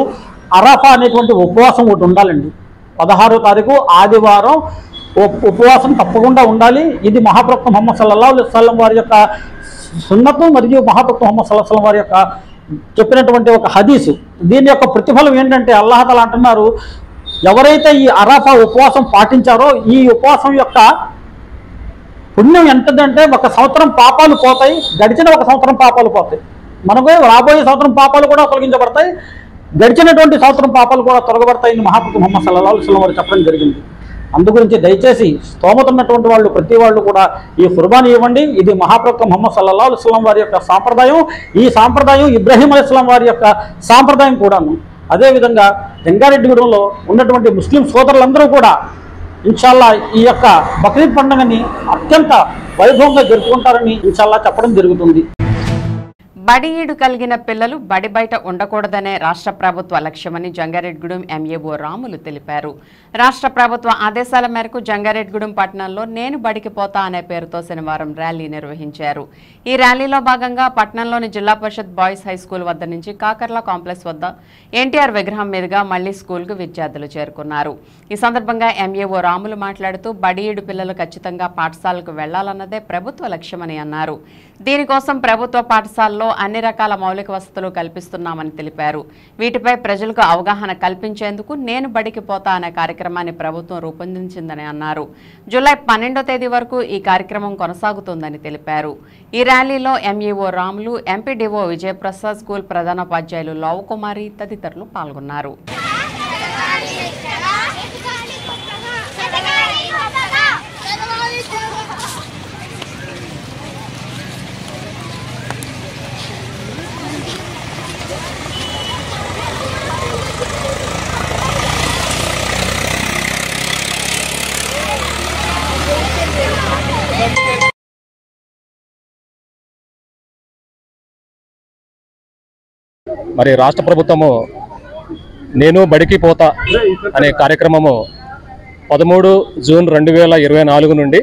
అరఫా అనేటువంటి ఉపవాసం ఒకటి ఉండాలండి. 16వ తారీఖు ఆదివారం ఉపవాసం తప్పకుండా ఉండాలి. ఇది మహాప్రవక్త ముహమ్మద్ సల్లల్లాహు అలైహి వసల్లం వారి యొక్క సున్నతు మరియు మహాప్రవక్త ముహమ్మద్ సల్లల్లాహు అలైహి వసల్లం వారి యొక్క చెప్పినటువంటి ఒక హదీసు. దీని యొక్క ప్రతిఫలం ఏంటంటే అల్లాహ్ తఆలా అంటున్నారు, ఎవరైతే ఈ అరఫా ఉపవాసం పాటించారో ఈ ఉపవాసం యొక్క పుణ్యం ఎంతదంటే 1 సంవత్సరం పాపాలు పోతాయి, గడిచిన 1 సంవత్సరం పాపాలు పోతాయి. మనకు రాబోయే సంవత్సరం పాపాలు కూడా తొలగించబడతాయి, గడిచినటువంటి సంవత్సరం పాపాలు కూడా తొలగబడతాయని మహాప్రభు ముహమ్మద్ సల్లల్లాహు అలైహి వసల్లం వారు చెప్పడం జరిగింది. అందుగురించి దయచేసి స్తోమత ఉన్నటువంటి వాళ్ళు ప్రతి వాళ్ళు కూడా ఈ ఖుర్బానీ ఇవ్వండి. ఇది మహాప్రవక్త ముహమ్మద్ సల్లల్లాహు అలైహి వసల్లం వారి యొక్క సాంప్రదాయం. ఈ సాంప్రదాయం ఇబ్రాహీం అలైహిస్సలాం వారి యొక్క సాంప్రదాయం కూడాను. అదేవిధంగా జంగారెడ్డిగూడెంలో ఉన్నటువంటి ముస్లిం సోదరులందరూ కూడా ఇన్షాల్లా ఈ యొక్క బక్రీద్ పండుగని అత్యంత వైభవంగా జరుపుకుంటారని ఇన్షాల్లా చెప్పడం జరుగుతుంది. బడి ఈడు కలిగిన పిల్లలు బడి బయట ఉండకూడదనే రాష్ట్ర ప్రభుత్వ లక్ష్యమని జంగారెడ్డిగూడెం ఎంఏఓ రాములు తెలిపారు. రాష్ట్ర ప్రభుత్వ ఆదేశాల మేరకు జంగారెడ్డిగూడెం పట్టణంలో నేను బడికి పోతా అనే పేరుతో శనివారం ర్యాలీ నిర్వహించారు. ఈ ర్యాలీలో భాగంగా పట్టణంలోని జిల్లా పరిషత్ బాయ్స్ హై స్కూల్ వద్ద నుంచి కాకర్ల కాంప్లెక్స్ వద్ద ఎన్టీఆర్ విగ్రహం మీదుగా మళ్లీ స్కూల్కు విద్యార్థులు చేరుకున్నారు. ఈ సందర్భంగా ఎంఏఓ రాములు మాట్లాడుతూ బడి ఈడు పిల్లలు ఖచ్చితంగా పాఠశాలకు వెళ్లాలన్నదే ప్రభుత్వ లక్ష్యమని అన్నారు. దీనికోసం ప్రభుత్వ పాఠశాలలో అన్ని రకాల మౌలిక వసతులు కల్పిస్తున్నామని తెలిపారు. వీటిపై ప్రజలకు అవగాహన కల్పించేందుకు నేను బడికి పోతా అనే కార్యక్రమాన్ని ప్రభుత్వం రూపొందించిందని అన్నారు. జూలై 12వ తేదీ వరకు ఈ కార్యక్రమం కొనసాగుతుందని తెలిపారు. ఈ ర్యాలీలో MEO Ramulu, MPDO Vijay Prasad, school ప్రధానోపాధ్యాయులు లవ్ కుమారి తదితరులు పాల్గొన్నారు. మరి రాష్ట్ర ప్రభుత్వము నేను బడికి పోతా అనే కార్యక్రమము 13 జూన్ 2024 నుండి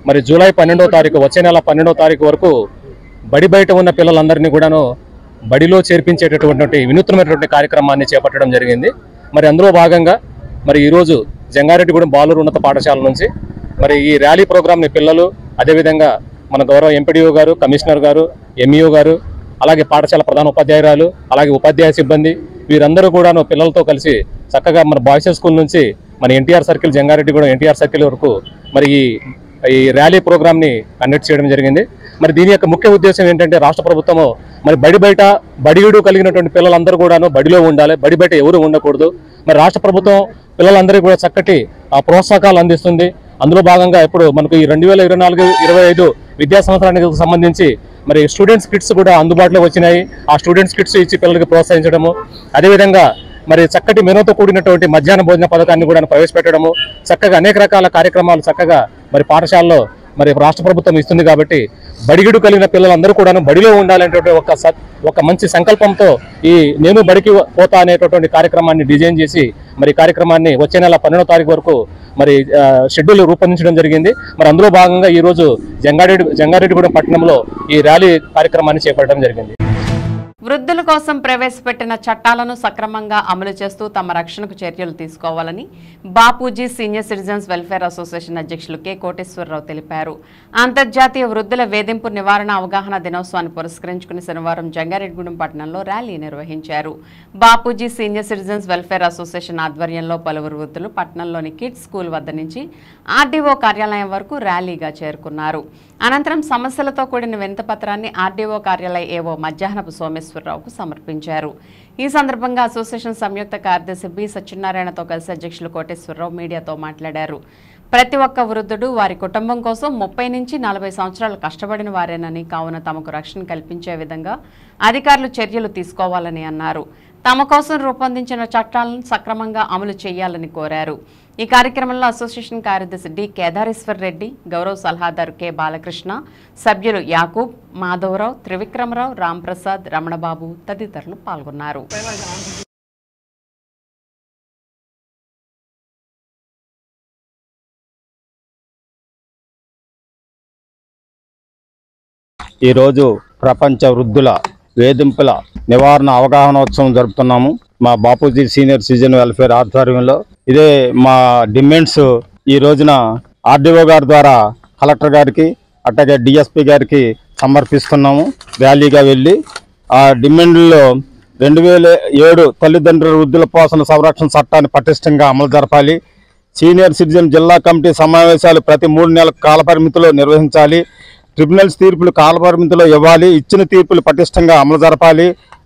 మరి జూలై 12వ తారీఖు వచ్చే నెల 12వ తారీఖు వరకు బడి బయట ఉన్న పిల్లలందరినీ కూడాను బడిలో చేర్పించేటటువంటి వినూత్నమైనటువంటి కార్యక్రమాన్ని చేపట్టడం జరిగింది. మరి అందులో భాగంగా మరి ఈరోజు జంగారెడ్డిగూడెం బాలురు ఉన్నత పాఠశాల నుంచి మరి ఈ ర్యాలీ ప్రోగ్రామ్ని పిల్లలు, అదేవిధంగా మన గౌరవ ఎంపీడీఓ గారు, కమిషనర్ గారు, ఎంఈఓ గారు, అలాగే పాఠశాల ప్రధాన ఉపాధ్యాయురాలు, అలాగే ఉపాధ్యాయ సిబ్బంది వీరందరూ కూడాను పిల్లలతో కలిసి చక్కగా మన బాయ్స్ స్కూల్ నుంచి మన ఎన్టీఆర్ సర్కిల్, జంగారెడ్డిగూడెం ఎన్టీఆర్ సర్కిల్ వరకు మరి ఈ ర్యాలీ ప్రోగ్రామ్ని కండక్ట్ చేయడం జరిగింది. మరి దీని యొక్క ముఖ్య ఉద్దేశం ఏంటంటే రాష్ట్ర ప్రభుత్వము మరి బడి బయట బడియుడు కలిగినటువంటి పిల్లలందరూ కూడాను బడిలో ఉండాలి, బడి బయట ఎవరు ఉండకూడదు. మరి రాష్ట్ర ప్రభుత్వం పిల్లలందరికీ కూడా చక్కటి ప్రోత్సాహకాలు అందిస్తుంది. అందులో భాగంగా ఇప్పుడు మనకు ఈ 2024-25 విద్యా సంవత్సరానికి సంబంధించి మరి స్టూడెంట్స్ కిట్స్ కూడా అందుబాటులో వచ్చినాయి. ఆ స్టూడెంట్స్ కిట్స్ ఇచ్చి పిల్లలకి ప్రోత్సహించడము, అదేవిధంగా మరి చక్కటి మెనూతో కూడినటువంటి మధ్యాహ్న భోజన పథకాన్ని కూడా ప్రవేశపెట్టడము, చక్కగా అనేక రకాల కార్యక్రమాలు చక్కగా మరి పాఠశాలలో మరి రాష్ట్ర ప్రభుత్వం ఇస్తుంది. కాబట్టి బడిగిడు కలిగిన పిల్లలందరూ కూడా బడిలో ఉండాలనేటువంటి ఒక మంచి సంకల్పంతో ఈ నేను బడికి పోతా అనేటటువంటి కార్యక్రమాన్ని డిజైన్ చేసి మరి కార్యక్రమాన్ని వచ్చే నెల 12వ తారీఖు వరకు మరి షెడ్యూల్ రూపొందించడం జరిగింది. మరి అందులో భాగంగా ఈరోజు జంగారెడ్డిగూడెం పట్టణంలో ఈ ర్యాలీ కార్యక్రమాన్ని చేపట్టడం జరిగింది. వృద్ధుల కోసం ప్రవేశపెట్టిన చట్టాలను సక్రమంగా అమలు చేస్తూ తమ రక్షణకు చర్యలు తీసుకోవాలని Bapuji senior citizens welfare association అధ్యక్షులు కె కోటేశ్వరరావు తెలిపారు. అంతర్జాతీయ వృద్ధుల వేధింపు నివారణ అవగాహన దినోత్సవాన్ని పురస్కరించుకుని శనివారం జంగారెడ్డిగూడెం పట్టణంలో ర్యాలీ నిర్వహించారు. Bapuji senior citizens welfare association ఆధ్వర్యంలో పలువురు వృద్ధులు పట్టణంలోని కిడ్స్ స్కూల్ వద్ద నుంచి ఆర్డీఓ కార్యాలయం వరకు ర్యాలీగా చేరుకున్నారు. అనంతరం సమస్యలతో కూడిన వినతిపత్రాన్ని ఆర్డీఓ కార్యాలయ ఏవో మధ్యాహ్నపు సోమేశ్వరరావుకు సమర్పించారు. ఈ సందర్భంగా అసోసియేషన్ సంయుక్త కార్యదర్శి బి సత్యనారాయణతో కలిసి అధ్యక్షులు కోటేశ్వరరావు మీడియాతో మాట్లాడారు. ప్రతి ఒక్క వృద్ధుడు వారి కుటుంబం కోసం 30 నుంచి 40 సంవత్సరాలు కష్టపడిన వారేనని, కావున తమకు రక్షణ కల్పించే విధంగా అధికారులు చర్యలు తీసుకోవాలని అన్నారు. తమ కోసం రూపొందించిన చట్టాలను సక్రమంగా అమలు చేయాలని కోరారు. ఈ కార్యక్రమంలో అసోసియేషన్ కార్యదర్శి డి కేదారేశ్వర్ రెడ్డి, గౌరవ సలహాదారు కె బాలకృష్ణ, సభ్యులు యాకూబ్, మాధవరావు, త్రివిక్రమరావు, రాంప్రసాద్, రమణబాబు తదితరులు పాల్గొన్నారు. ఈరోజు ప్రపంచ వృద్ధుల వేధింపుల నివారణ అవగాహనోత్సవం జరుపుతున్నాము మా బాపూజీ సీనియర్ సిటిజన్ వెల్ఫేర్ ఆధ్వర్యంలో. ఇదే మా డిమాండ్స్ ఈ రోజున ఆర్డీఓ గారి ద్వారా కలెక్టర్ గారికి అట్లాగే డిఎస్పీ గారికి సమర్పిస్తున్నాము. ర్యాలీగా వెళ్ళి ఆ డిమాండ్లలో 2007 తల్లిదండ్రుల వృద్ధుల పోషణ సంరక్షణ చట్టాన్ని పటిష్టంగా అమలు జరపాలి. సీనియర్ సిటిజన్ జిల్లా కమిటీ సమావేశాలు ప్రతి 3 నెలల కాలపరిమితిలో నిర్వహించాలి. ట్రిబ్యునల్స్ తీర్పులు కాలపరిమితిలో ఇవ్వాలి. ఇచ్చిన తీర్పులు పటిష్టంగా అమలు జరపాలి.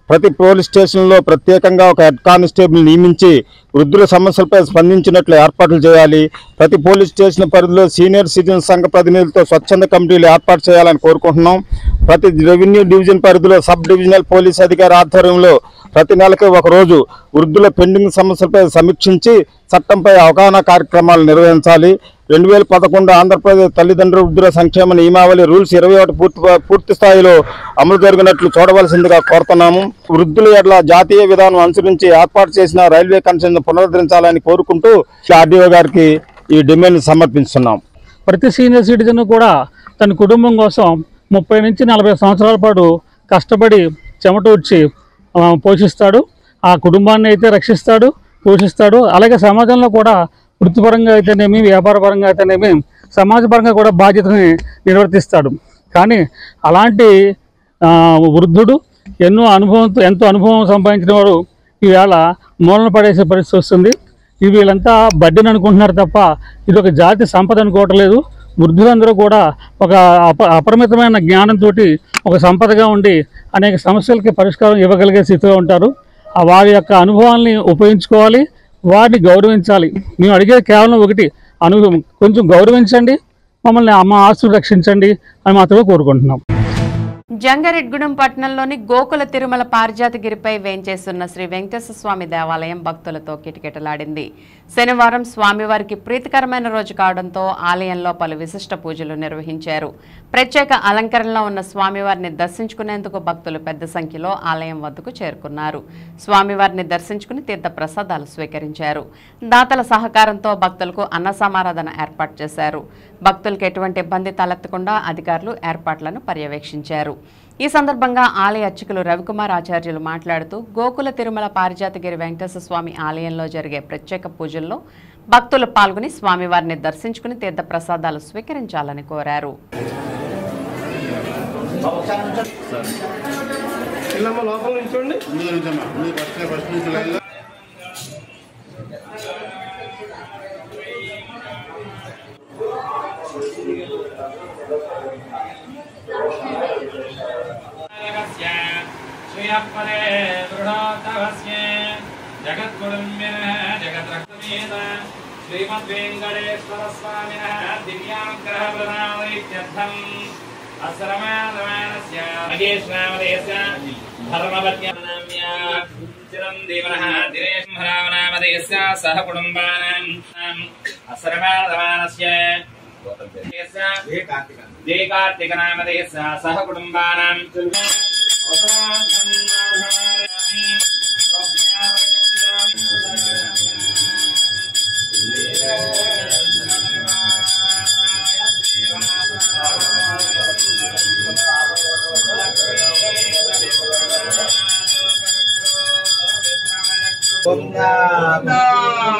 ప్రతి పోలీస్ స్టేషన్లో ప్రత్యేకంగా ఒక హెడ్ కానిస్టేబుల్ నియమించి వృద్ధుల సమస్యలపై స్పందించినట్లు ఏర్పాట్లు చేయాలి. ప్రతి పోలీస్ స్టేషన్ పరిధిలో సీనియర్ సిటిజన్ సంఘ ప్రతినిధులతో స్వచ్ఛంద కమిటీలు ఏర్పాటు చేయాలని కోరుకుంటున్నాం. ప్రతి రెవెన్యూ డివిజన్ పరిధిలో సబ్ డివిజనల్ పోలీస్ అధికారి ఆధ్వర్యంలో ప్రతి నెలకి ఒక రోజు వృద్ధుల పెండింగ్ సమస్యలపై సమీక్షించి చట్టంపై అవగాహన కార్యక్రమాలు నిర్వహించాలి. 2011 ఆంధ్రప్రదేశ్ తల్లిదండ్రుల వృద్ధుల సంక్షేమ నియమావళి రూల్స్ 21 పూర్తి స్థాయిలో అమలు జరిగినట్లు చూడవలసిందిగా కోరుతున్నాము. వృద్ధుల ఎడల జాతీయ విధానం అనుసరించి ఏర్పాటు చేసిన రైల్వే కన్సెషన్ పునరుద్ధరించాలని కోరుకుంటూ ఆర్డీఓ గారికి ఈ డిమాండ్ సమర్పిస్తున్నాం. ప్రతి సీనియర్ సిటిజన్ కూడా తన కుటుంబం కోసం 30 నుంచి 40 సంవత్సరాల పాటు కష్టపడి చెమటూడ్చి పోషిస్తాడు. ఆ కుటుంబాన్ని అయితే రక్షిస్తాడు, పోషిస్తాడు. అలాగే సమాజంలో కూడా వృత్తిపరంగా అయితేనేమి, వ్యాపారపరంగా అయితేనేమి, సమాజపరంగా కూడా బాధ్యతని నిర్వర్తిస్తాడు. కానీ అలాంటి వృద్ధుడు ఎంతో అనుభవం సంపాదించిన వాడు ఈవేళ మూలన పడేసే పరిస్థితి వస్తుంది. వీళ్ళంతా బడ్డీని అనుకుంటున్నారు తప్ప ఇది ఒక జాతి సంపద అనుకోవట్లేదు. వృద్ధులందరూ కూడా ఒక అపరిమితమైన జ్ఞానంతో ఒక సంపదగా ఉండి అనేక సమస్యలకి పరిష్కారం ఇవ్వగలిగే స్థితిలో ఉంటారు. వారి యొక్క అనుభవాల్ని ఉపయోగించుకోవాలి, వారిని గౌరవించాలి. మేము అడిగేది కేవలం ఒకటి, కొంచెం గౌరవించండి, మమ్మల్ని మా ఆస్తులు రక్షించండి అని మాత్రమే కోరుకుంటున్నాం. జంగారెడ్గూడెం పట్టణంలోని గోకుల తిరుమల పారిజాతగిరిపై వేంచేస్తున్న శ్రీ వెంకటేశ్వర స్వామి దేవాలయం భక్తులతో కిటకిటలాడింది. శనివారం స్వామివారికి ప్రీతికరమైన రోజు కావడంతో ఆలయంలో పలు విశిష్ట పూజలు నిర్వహించారు. ప్రత్యేక అలంకరణలో ఉన్న స్వామివారిని దర్శించుకునేందుకు భక్తులు పెద్ద సంఖ్యలో ఆలయం వద్దకు చేరుకున్నారు. స్వామివారిని దర్శించుకుని తీర్థ ప్రసాదాలు స్వీకరించారు. దాతల సహకారంతో భక్తులకు అన్న సమారాధన ఏర్పాటు చేశారు. భక్తులకు ఎటువంటి ఇబ్బంది తలెత్తకుండా అధికారులు ఏర్పాట్లను పర్యవేక్షించారు. ఈ సందర్భంగా ఆలయ అర్చకులు రవికుమార్ ఆచార్యులు మాట్లాడుతూ గోకుల తిరుమల పారిజాతగిరి వెంకటేశ్వర స్వామి ఆలయంలో జరిగే ప్రత్యేక పూజల్లో భక్తులు పాల్గొని స్వామివారిని దర్శించుకుని తీర్థ ప్రసాదాలు స్వీకరించాలని కోరారు. श्रीमद्वेंकटेश्वर स्वामिनः दिव्यानुग्रह प्रदानैत्यर्थम् अस्रमानस्य महेशनामधेयस्य धर्मपत्न्यानाम्य चिरञ्जीवनः दिनेशनामधेयस्य सह कुटुम्बानाम् अस्रमानस्य देकार्तिकनामधेयस्य सह कुटुम्बानाम्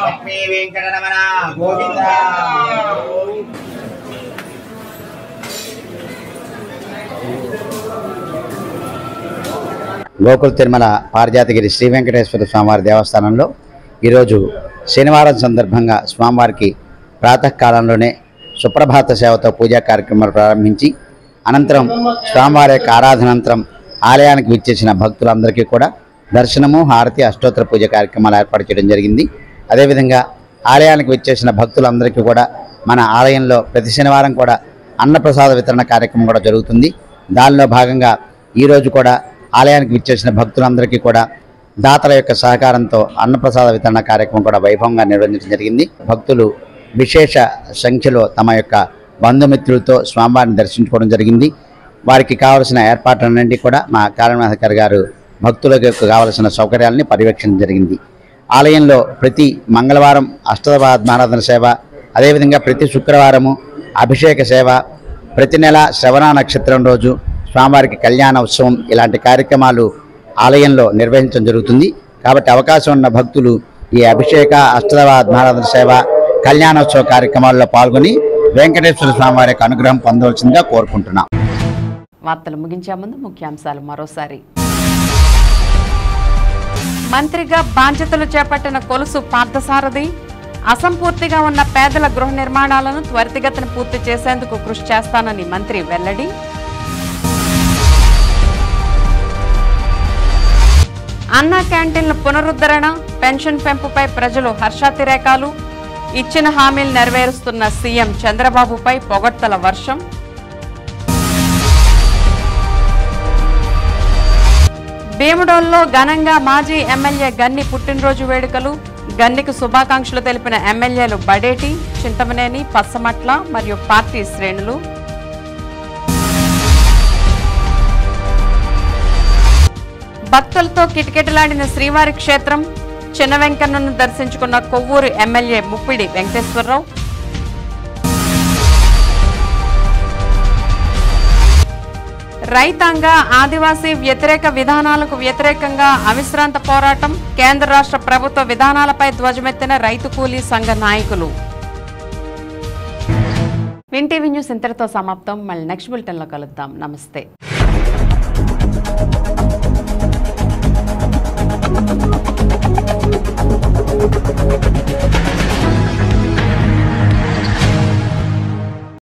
లక్ష్మీ వెంకటరమణ గోవింద. గోకుల తిరుమల పారిజాతగిరి శ్రీ వెంకటేశ్వర స్వామివారి దేవస్థానంలో ఈరోజు శనివారం సందర్భంగా స్వామివారికి ప్రాతకాలంలోనే సుప్రభాత సేవతో పూజా కార్యక్రమాలు ప్రారంభించి అనంతరం స్వామివారి యొక్క ఆరాధనానంతరం ఆలయానికి విచ్చేసిన భక్తులందరికీ కూడా దర్శనము, హారతి, అష్టోత్తర పూజ కార్యక్రమాలు ఏర్పాటు చేయడం జరిగింది. అదేవిధంగా ఆలయానికి విచ్చేసిన భక్తులందరికీ కూడా మన ఆలయంలో ప్రతి శనివారం కూడా అన్నప్రసాద వితరణ కార్యక్రమం కూడా జరుగుతుంది. దానిలో భాగంగా ఈరోజు కూడా ఆలయానికి విచ్చేసిన భక్తులందరికీ కూడా దాతల యొక్క సహకారంతో అన్నప్రసాద వితరణ కార్యక్రమం కూడా వైభవంగా నిర్వహించడం జరిగింది. భక్తులు విశేష సంఖ్యలో తమ యొక్క బంధుమిత్రులతో స్వామివారిని దర్శించుకోవడం జరిగింది. వారికి కావలసిన ఏర్పాట్లన్నింటినీ కూడా మా కార్యనిర్వహణాధికారి గారు భక్తులకు కావలసిన సౌకర్యాలని పర్యవేక్షించడం జరిగింది. ఆలయంలో ప్రతి మంగళవారం అష్టదవాత్మారాధన సేవ, అదేవిధంగా ప్రతి శుక్రవారము అభిషేక సేవ, ప్రతి నెల శ్రవణ నక్షత్రం రోజు స్వామివారికి కళ్యాణ ఉత్సవం ఇలాంటి కార్యక్రమాలు ఆలయంలో నిర్వహించడం జరుగుతుంది. కాబట్టి అవకాశం ఉన్న భక్తులు ఈ అభిషేక, అష్టదవాత్మారాధన సేవ, కళ్యాణోత్సవ కార్యక్రమాల్లో పాల్గొని వెంకటేశ్వర స్వామివారి యొక్క అనుగ్రహం పొందవలసిందిగా కోరుకుంటున్నాం. వార్తలు ముగించే ముందు ముఖ్యాంశాలు మరోసారి. మంత్రిగా బాధ్యతలు చేపట్టిన కొలుసు పార్థసారథి అసంపూర్తిగా ఉన్న పేదల గృహ నిర్మాణాలను త్వరితగతిన పూర్తి చేసేందుకు కృషి చేస్తానని మంత్రి వెల్లడి. అన్నా క్యాంటీన్ల పునరుద్ధరణ, పెన్షన్ పెంపుపై ప్రజలు హర్షాతిరేకాలు, ఇచ్చిన హామీలు నెరవేరుస్తున్న సీఎం చంద్రబాబుపై పొగడ్తల వర్షం. భీమడోల్లో ఘనంగా మాజీ ఎమ్మెల్యే గన్ని పుట్టినరోజు వేడుకలు. గన్నికి శుభాకాంక్షలు తెలిపిన ఎమ్మెల్యేలు బడేటి, చింతమనేని, పచ్చమట్ల మరియు పార్టీ శ్రేణులు. భక్తులతో కిటకిటలాడిన శ్రీవారి క్షేత్రం. చిన్న వెంకన్నను దర్శించుకున్న కొవ్వూరు ఎమ్మెల్యే ముప్పిడి వెంకటేశ్వరరావు. రైతాంగ ఆదివాసీ వ్యతిరేక విధానాలకు వ్యతిరేకంగా అవిశ్రాంత పోరాటం. కేంద్ర రాష్ట్ర ప్రభుత్వ విధానాలపై ధ్వజమెత్తిన రైతు కూలీ సంఘ నాయకులు. విన్ టీవీ న్యూస్ ఇంతటితో సమాప్తం. మళ్ళీ నెక్స్ట్ బులెటిన్లో కలుద్దాం. నమస్తే.